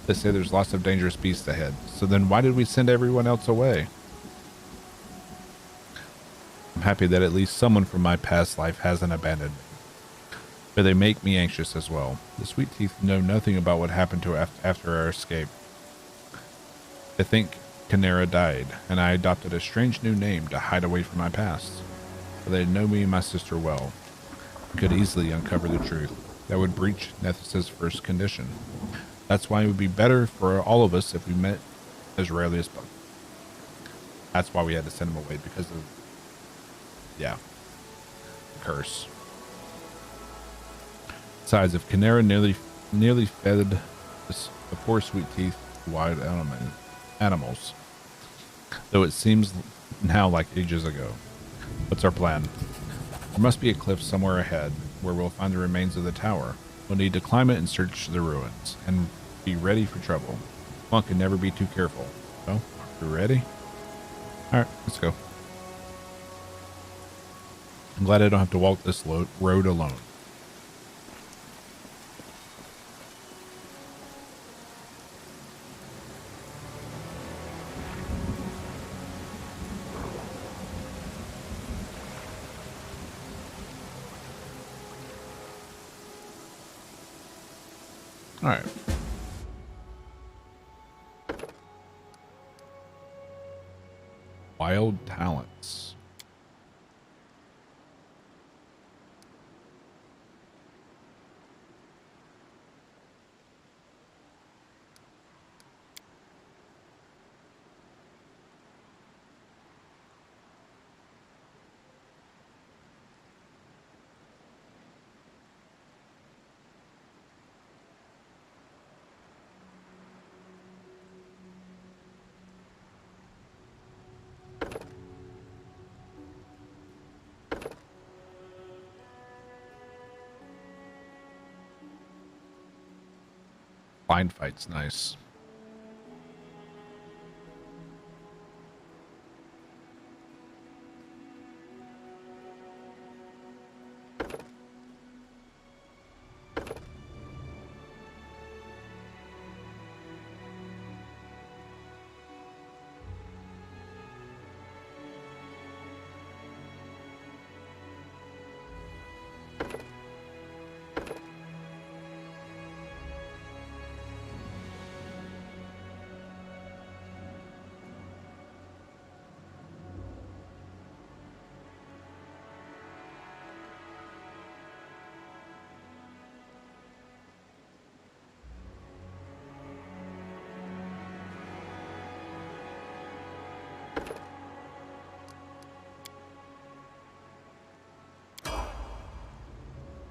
They say there's lots of dangerous beasts ahead, so then why did we send everyone else away? I'm happy that at least someone from my past life hasn't abandoned me. But they make me anxious as well. The Sweet Teeth know nothing about what happened to after our escape. They think Canera died, and I adopted a strange new name to hide away from my past. But they know me and my sister well, and could easily uncover the truth. That would breach Nethys' first condition. That's why it would be better for all of us if we met as rarely as possible. That's why we had to send him away, because of, yeah, the curse. Besides, if Canera nearly fed the poor Sweet Teeth wild animals, though it seems now like ages ago. What's our plan? There must be a cliff somewhere ahead where we'll find the remains of the tower. We'll need to climb it and search the ruins, and be ready for trouble. One can never be too careful. So, you ready? Alright, let's go. I'm glad I don't have to walk this road alone. All right. Wild talents. Blind fight's nice.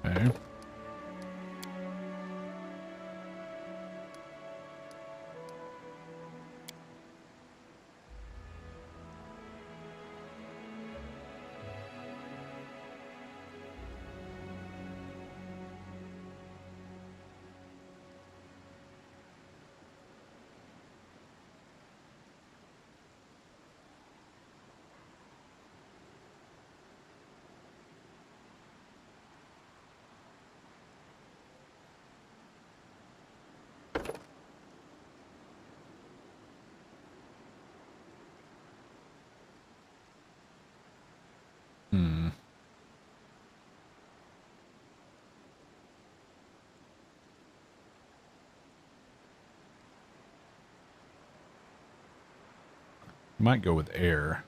Okay. Might go with air.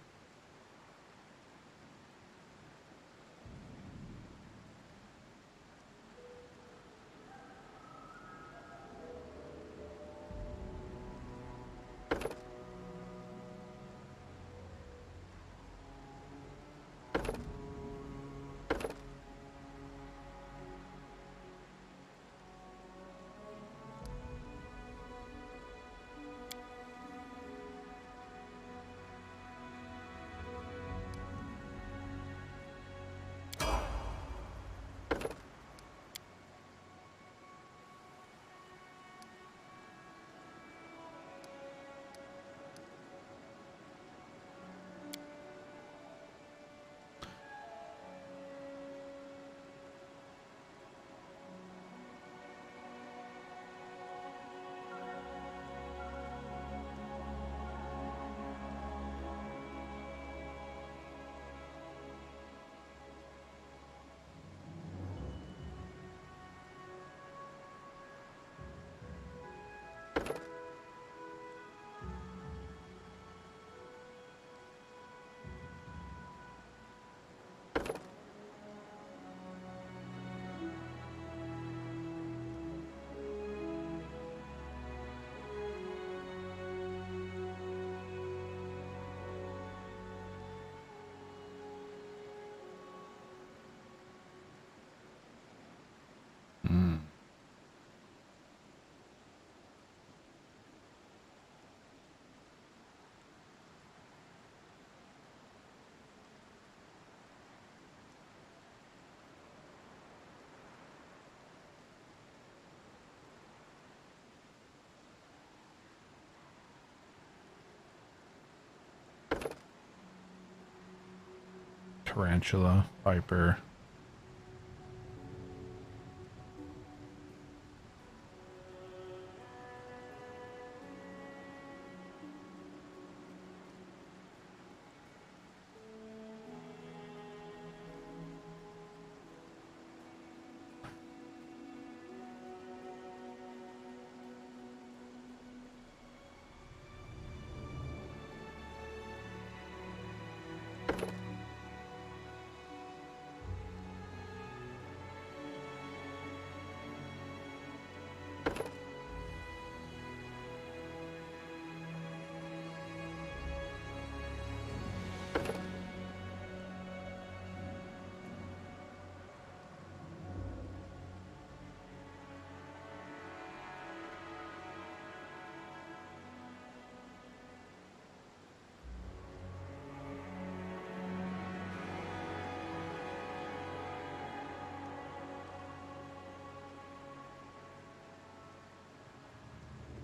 tarantula, viper.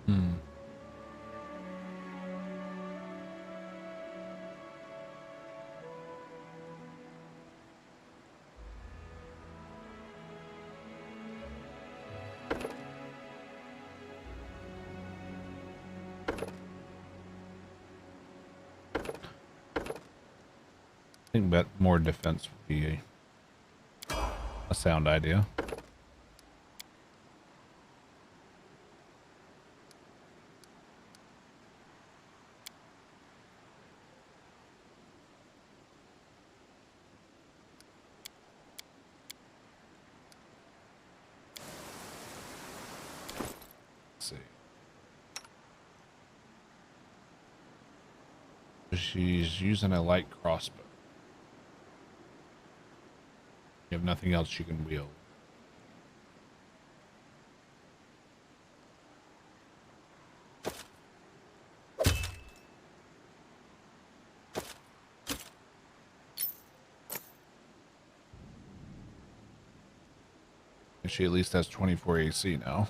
Hmm. I think that more defense would be a sound idea. Let's see. She's using a light crossbow. You have nothing else you can wield. And she at least has 24 AC now.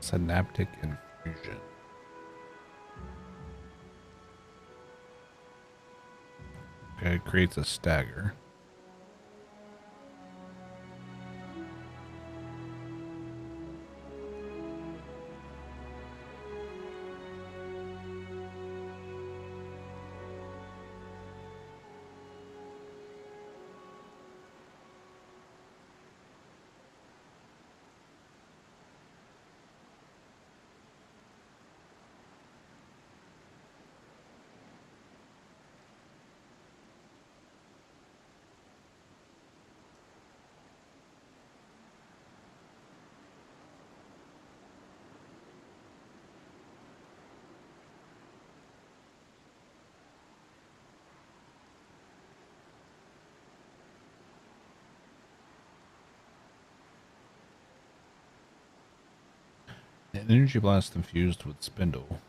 Synaptic infusion. Okay, it creates a stagger. An energy blast infused with spindle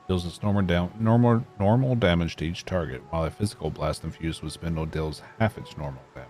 deals its normal damage to each target, while a physical blast infused with spindle deals half its normal damage.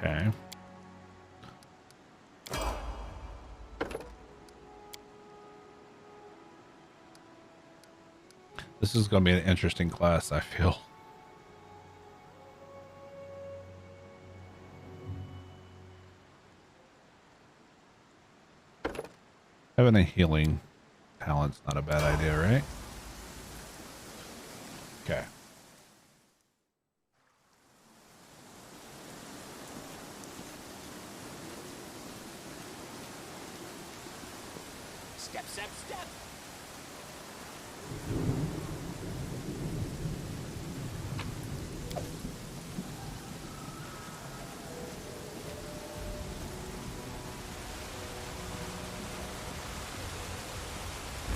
Okay. This is going to be an interesting class, I feel. Having a healing talent's not a bad idea, right? Okay. Step, step, step.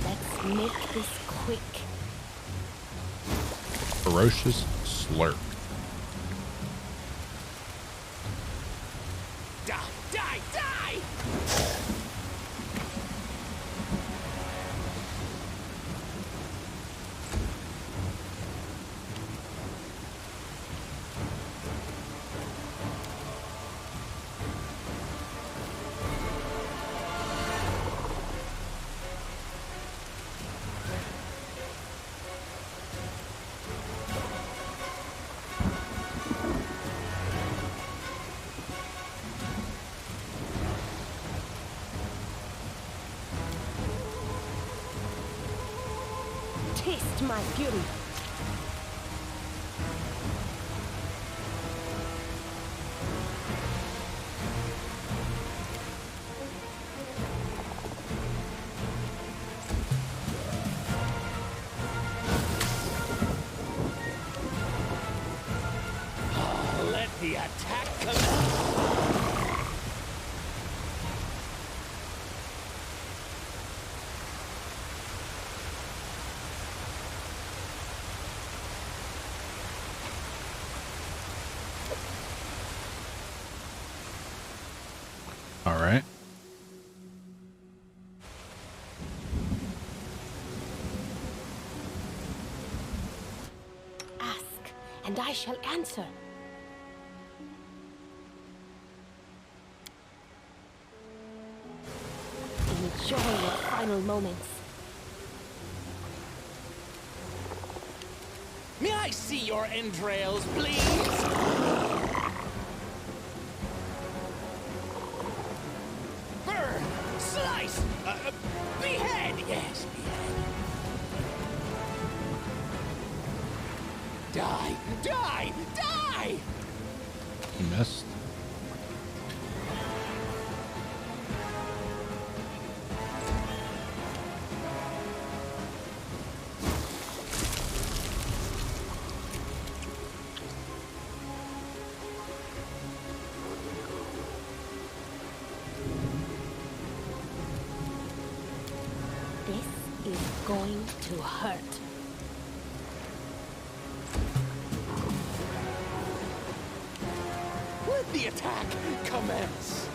Let's make this quick. Ferocious slurp. Die, die, die! Taste my fury. Let the attack commence! All right. Ask, and I shall answer. Enjoy your final moments. May I see your entrails, please? Burn! Slice! Behead! Yes, behead. Die! Die! Die! You missed. This is going to hurt. Let the attack commence!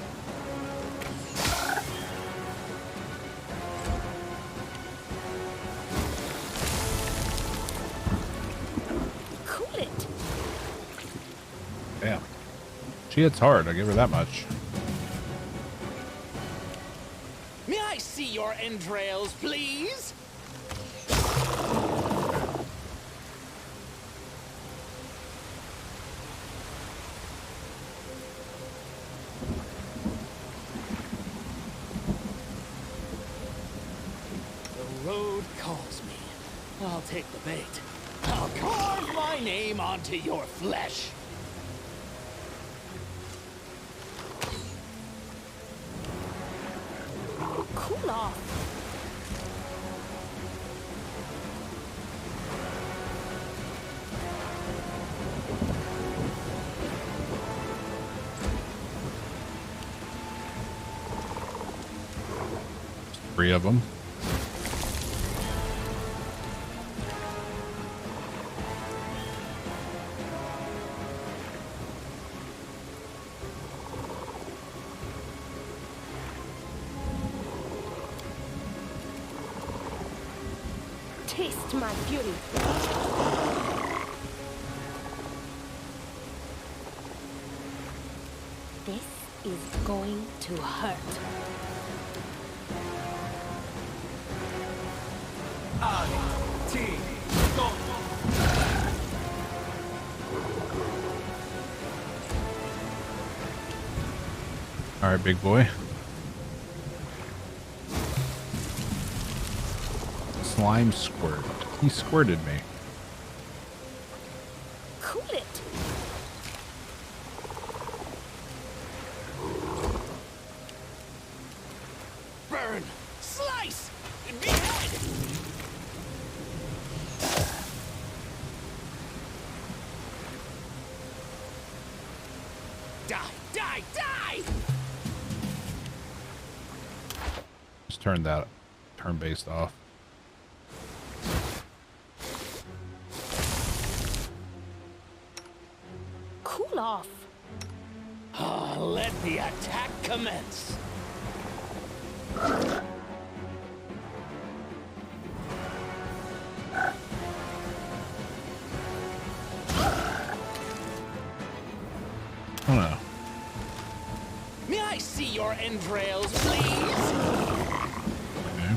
Cool it. Damn. She hits hard, I'll give her that much. May I see your entrails, please? The road calls me. I'll take the bait. I'll carve my name onto your flesh. Cool off. Three of them. Taste my fury. is going to hurt. All right, big boy. Slime squirt. He squirted me. Cool it. Burn! Slice! Behead! Die! Die! Die! Just turn that turn-based off. Cool off. Let the attack commence. Oh no. May I see your entrails, please? Okay.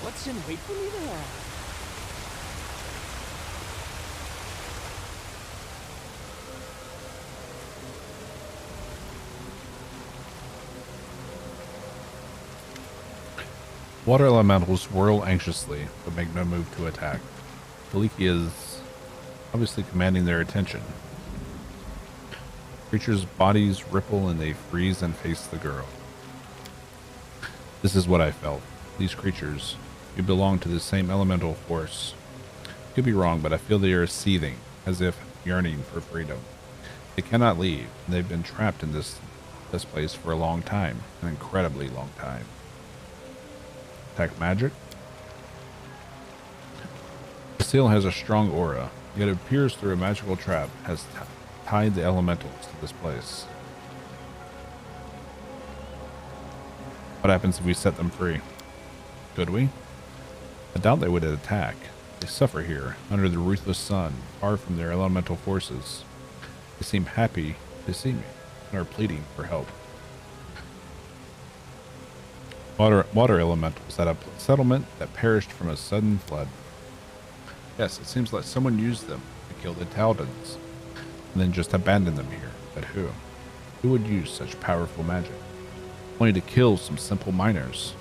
What's in wait for me there? Water elementals whirl anxiously, but make no move to attack. Kaliki is obviously commanding their attention. Creatures' bodies ripple and they freeze and face the girl. This is what I felt. These creatures, you belong to the same elemental force. Could be wrong, but I feel they are seething, as if yearning for freedom. They cannot leave, and they've been trapped in this place for a long time, an incredibly long time. Attack magic. The seal has a strong aura, yet it appears through a magical trap has tied the elementals to this place. What happens if we set them free? Could we? I doubt they would attack. They suffer here, under the ruthless sun, far from their elemental forces. They seem happy to see me, and are pleading for help. Water elementals at a settlement that perished from a sudden flood. Yes, it seems like someone used them to kill the Taldans, and then just abandoned them here. But who? Who would use such powerful magic? Only to kill some simple miners.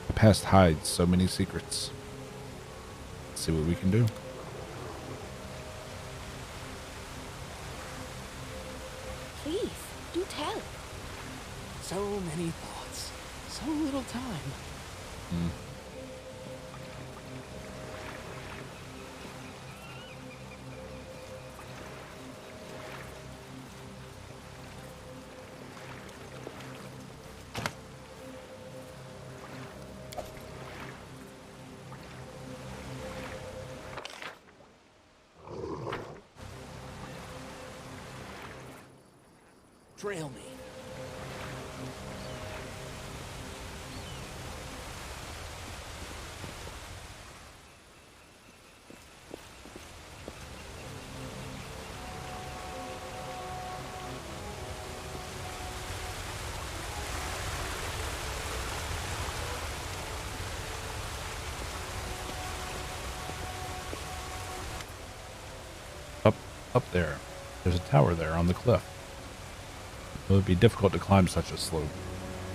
The past hides so many secrets. Let's see what we can do. Please, do tell. So many thoughts, so little time. Trail me. Up there. There's a tower there on the cliff. It would be difficult to climb such a slope.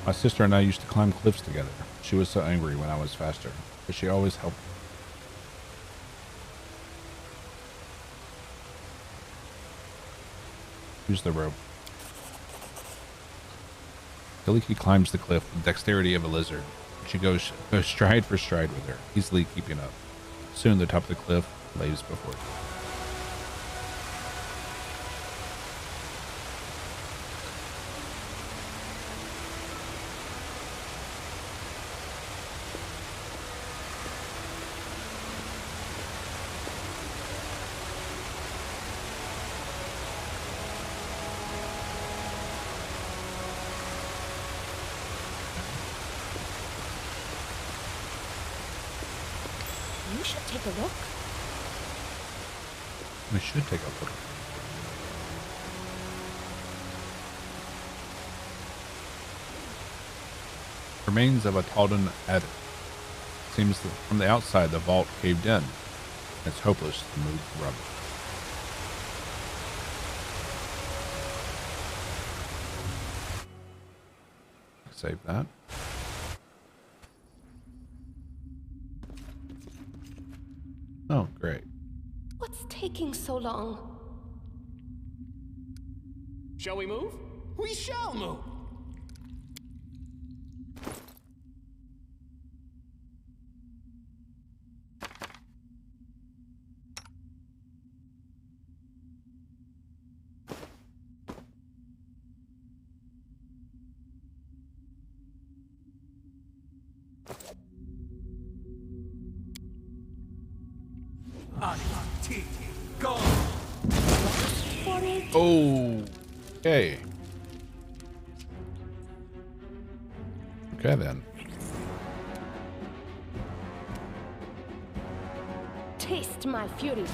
My sister and I used to climb cliffs together. She was so angry when I was faster, but she always helped. Use the rope. Kaliki climbs the cliff with the dexterity of a lizard. She goes stride for stride with her, easily keeping up. Soon the top of the cliff lays before her. You should take a look. We should take a look. Remains of a Taldan attic. Seems that from the outside the vault caved in. It's hopeless to move the rubble. Save that. Oh, great. What's taking so long? Shall we move? We shall move! Oh, okay. Okay then. Taste my fury.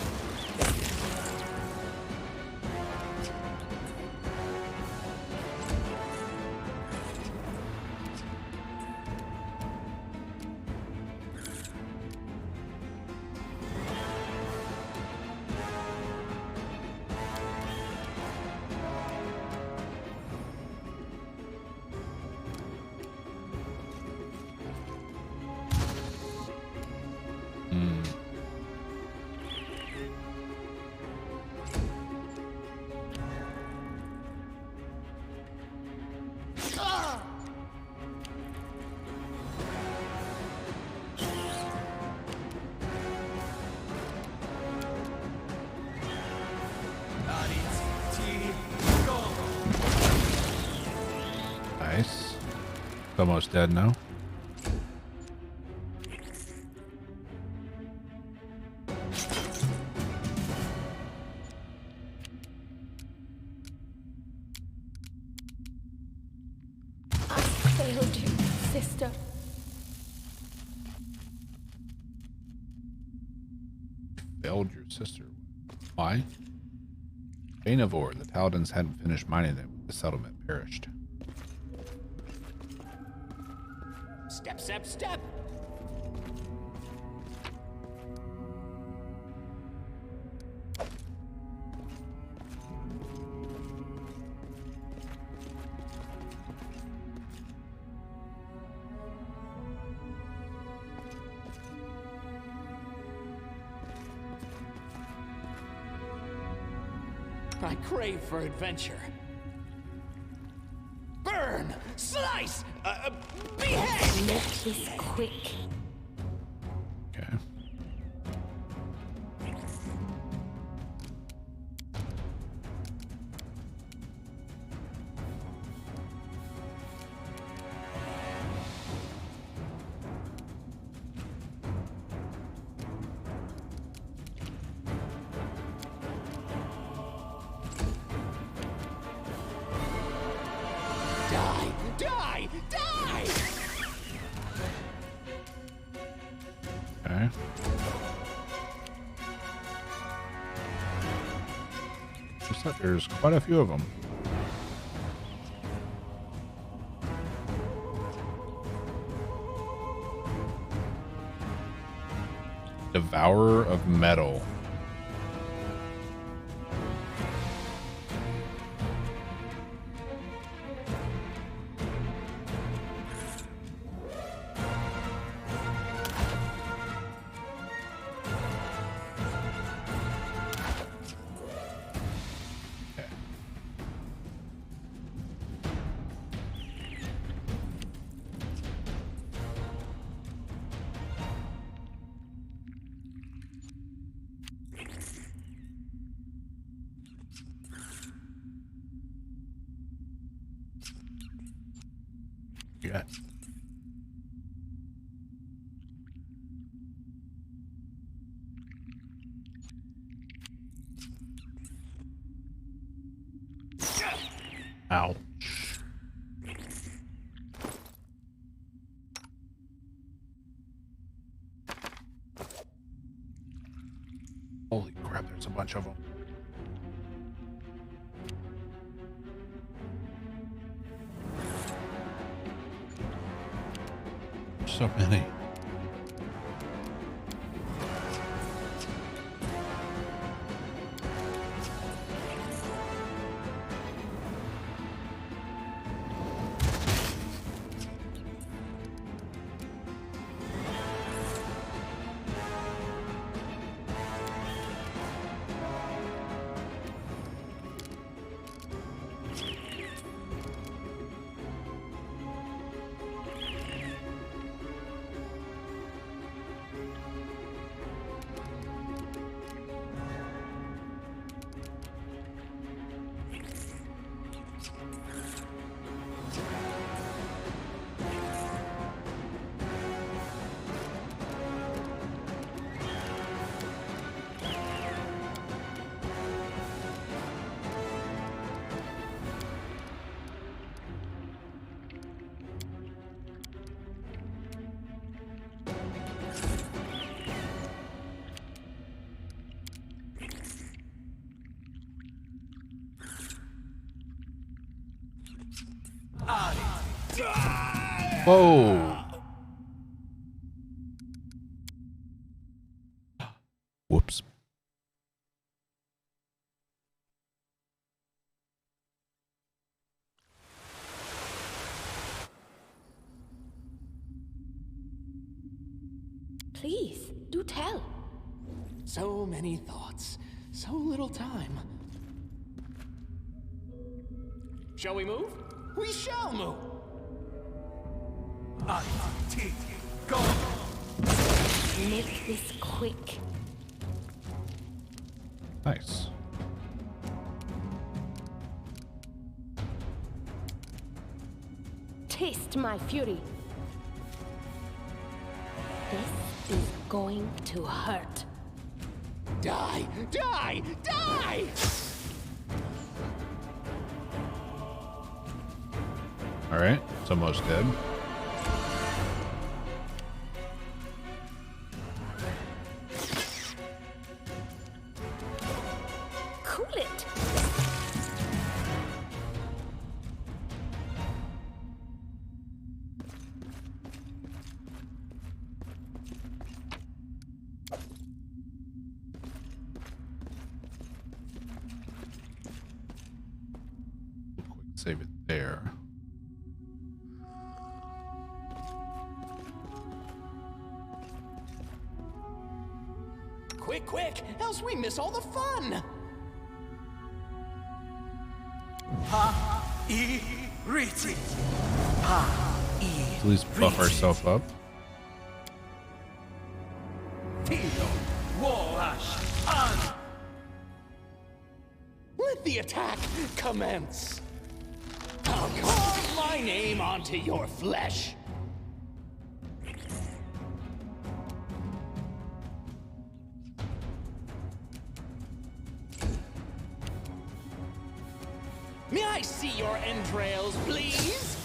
Nice. It's almost dead now. I failed you, sister. Failed your sister. Why? Banivore, the Paladins hadn't finished mining them. The settlement perished. Step, step, step! I crave for adventure. Burn! Slice! Behead! Make this quick. Okay. Die! Die! Die! Okay. Just that there's quite a few of them. Devourer of Metal. Okay. Yeah. Ow. Holy crap, there's a bunch of them. So many. Whoa. Whoops. Please, do tell. So many thoughts, so little time. Shall we move? We shall move! Go! Make this quick. Nice. Taste my fury. This is going to hurt. Die! Die! Die! All right, it's almost dead. Cool it. Quick save it there. Quick, quick! Else we miss all the fun! At least buff ourselves up. Let the attack commence! I'll carve my name onto your flesh! May I see your entrails, please?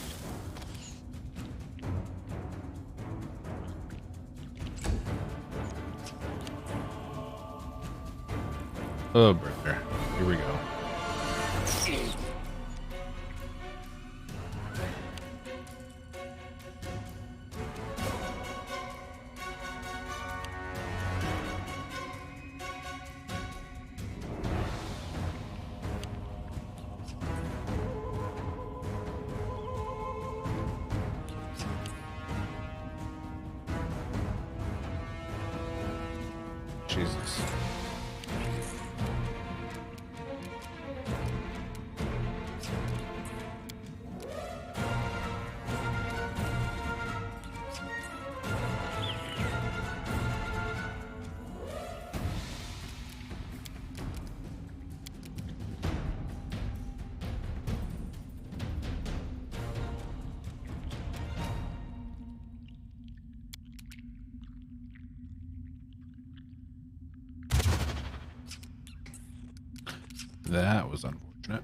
Oh, brother. Here we go. Jesus. That was unfortunate.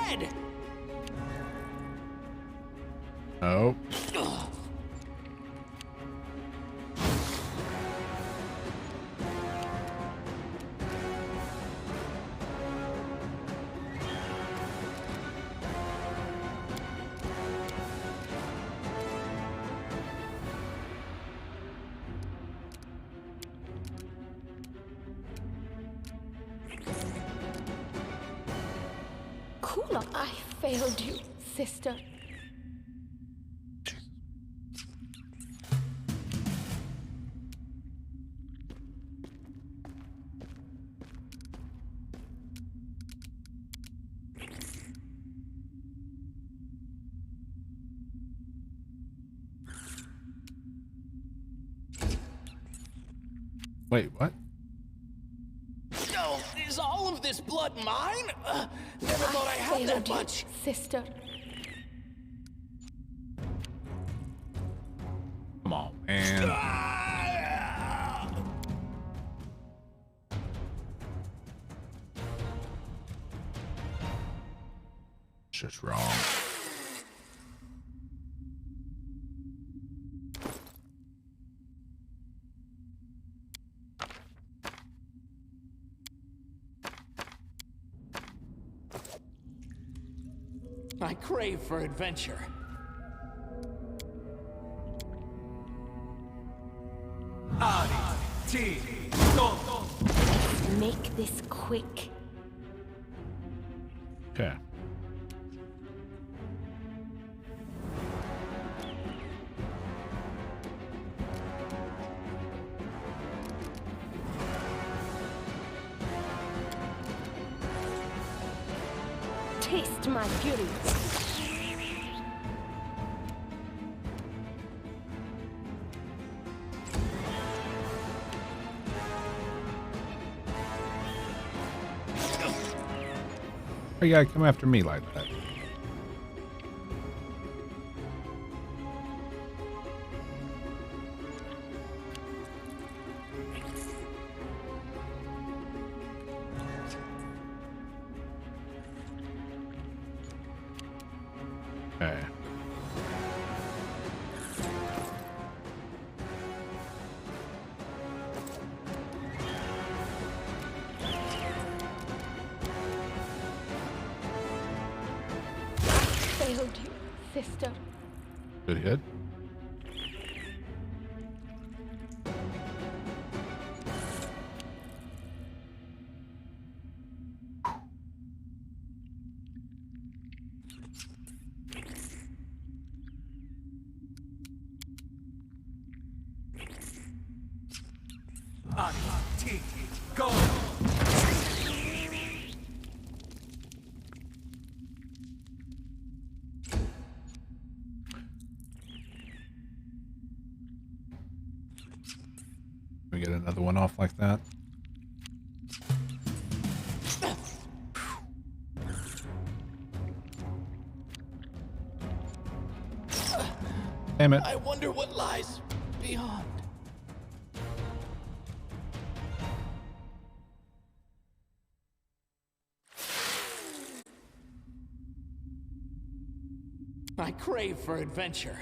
head! Oh. Cool off. I failed you, sister. Wait, what? Oh, is all of this blood mine? Never thought I had that Failed you, much. sister. Come on, man. Ah! It's just wrong. I crave for adventure. Make this quick. Okay. Taste my fury. Why you gotta come after me like that? Okay. Failed you, sister. Good hit. We get another one off like that. Damn it. I wonder what lies beyond. I crave for adventure.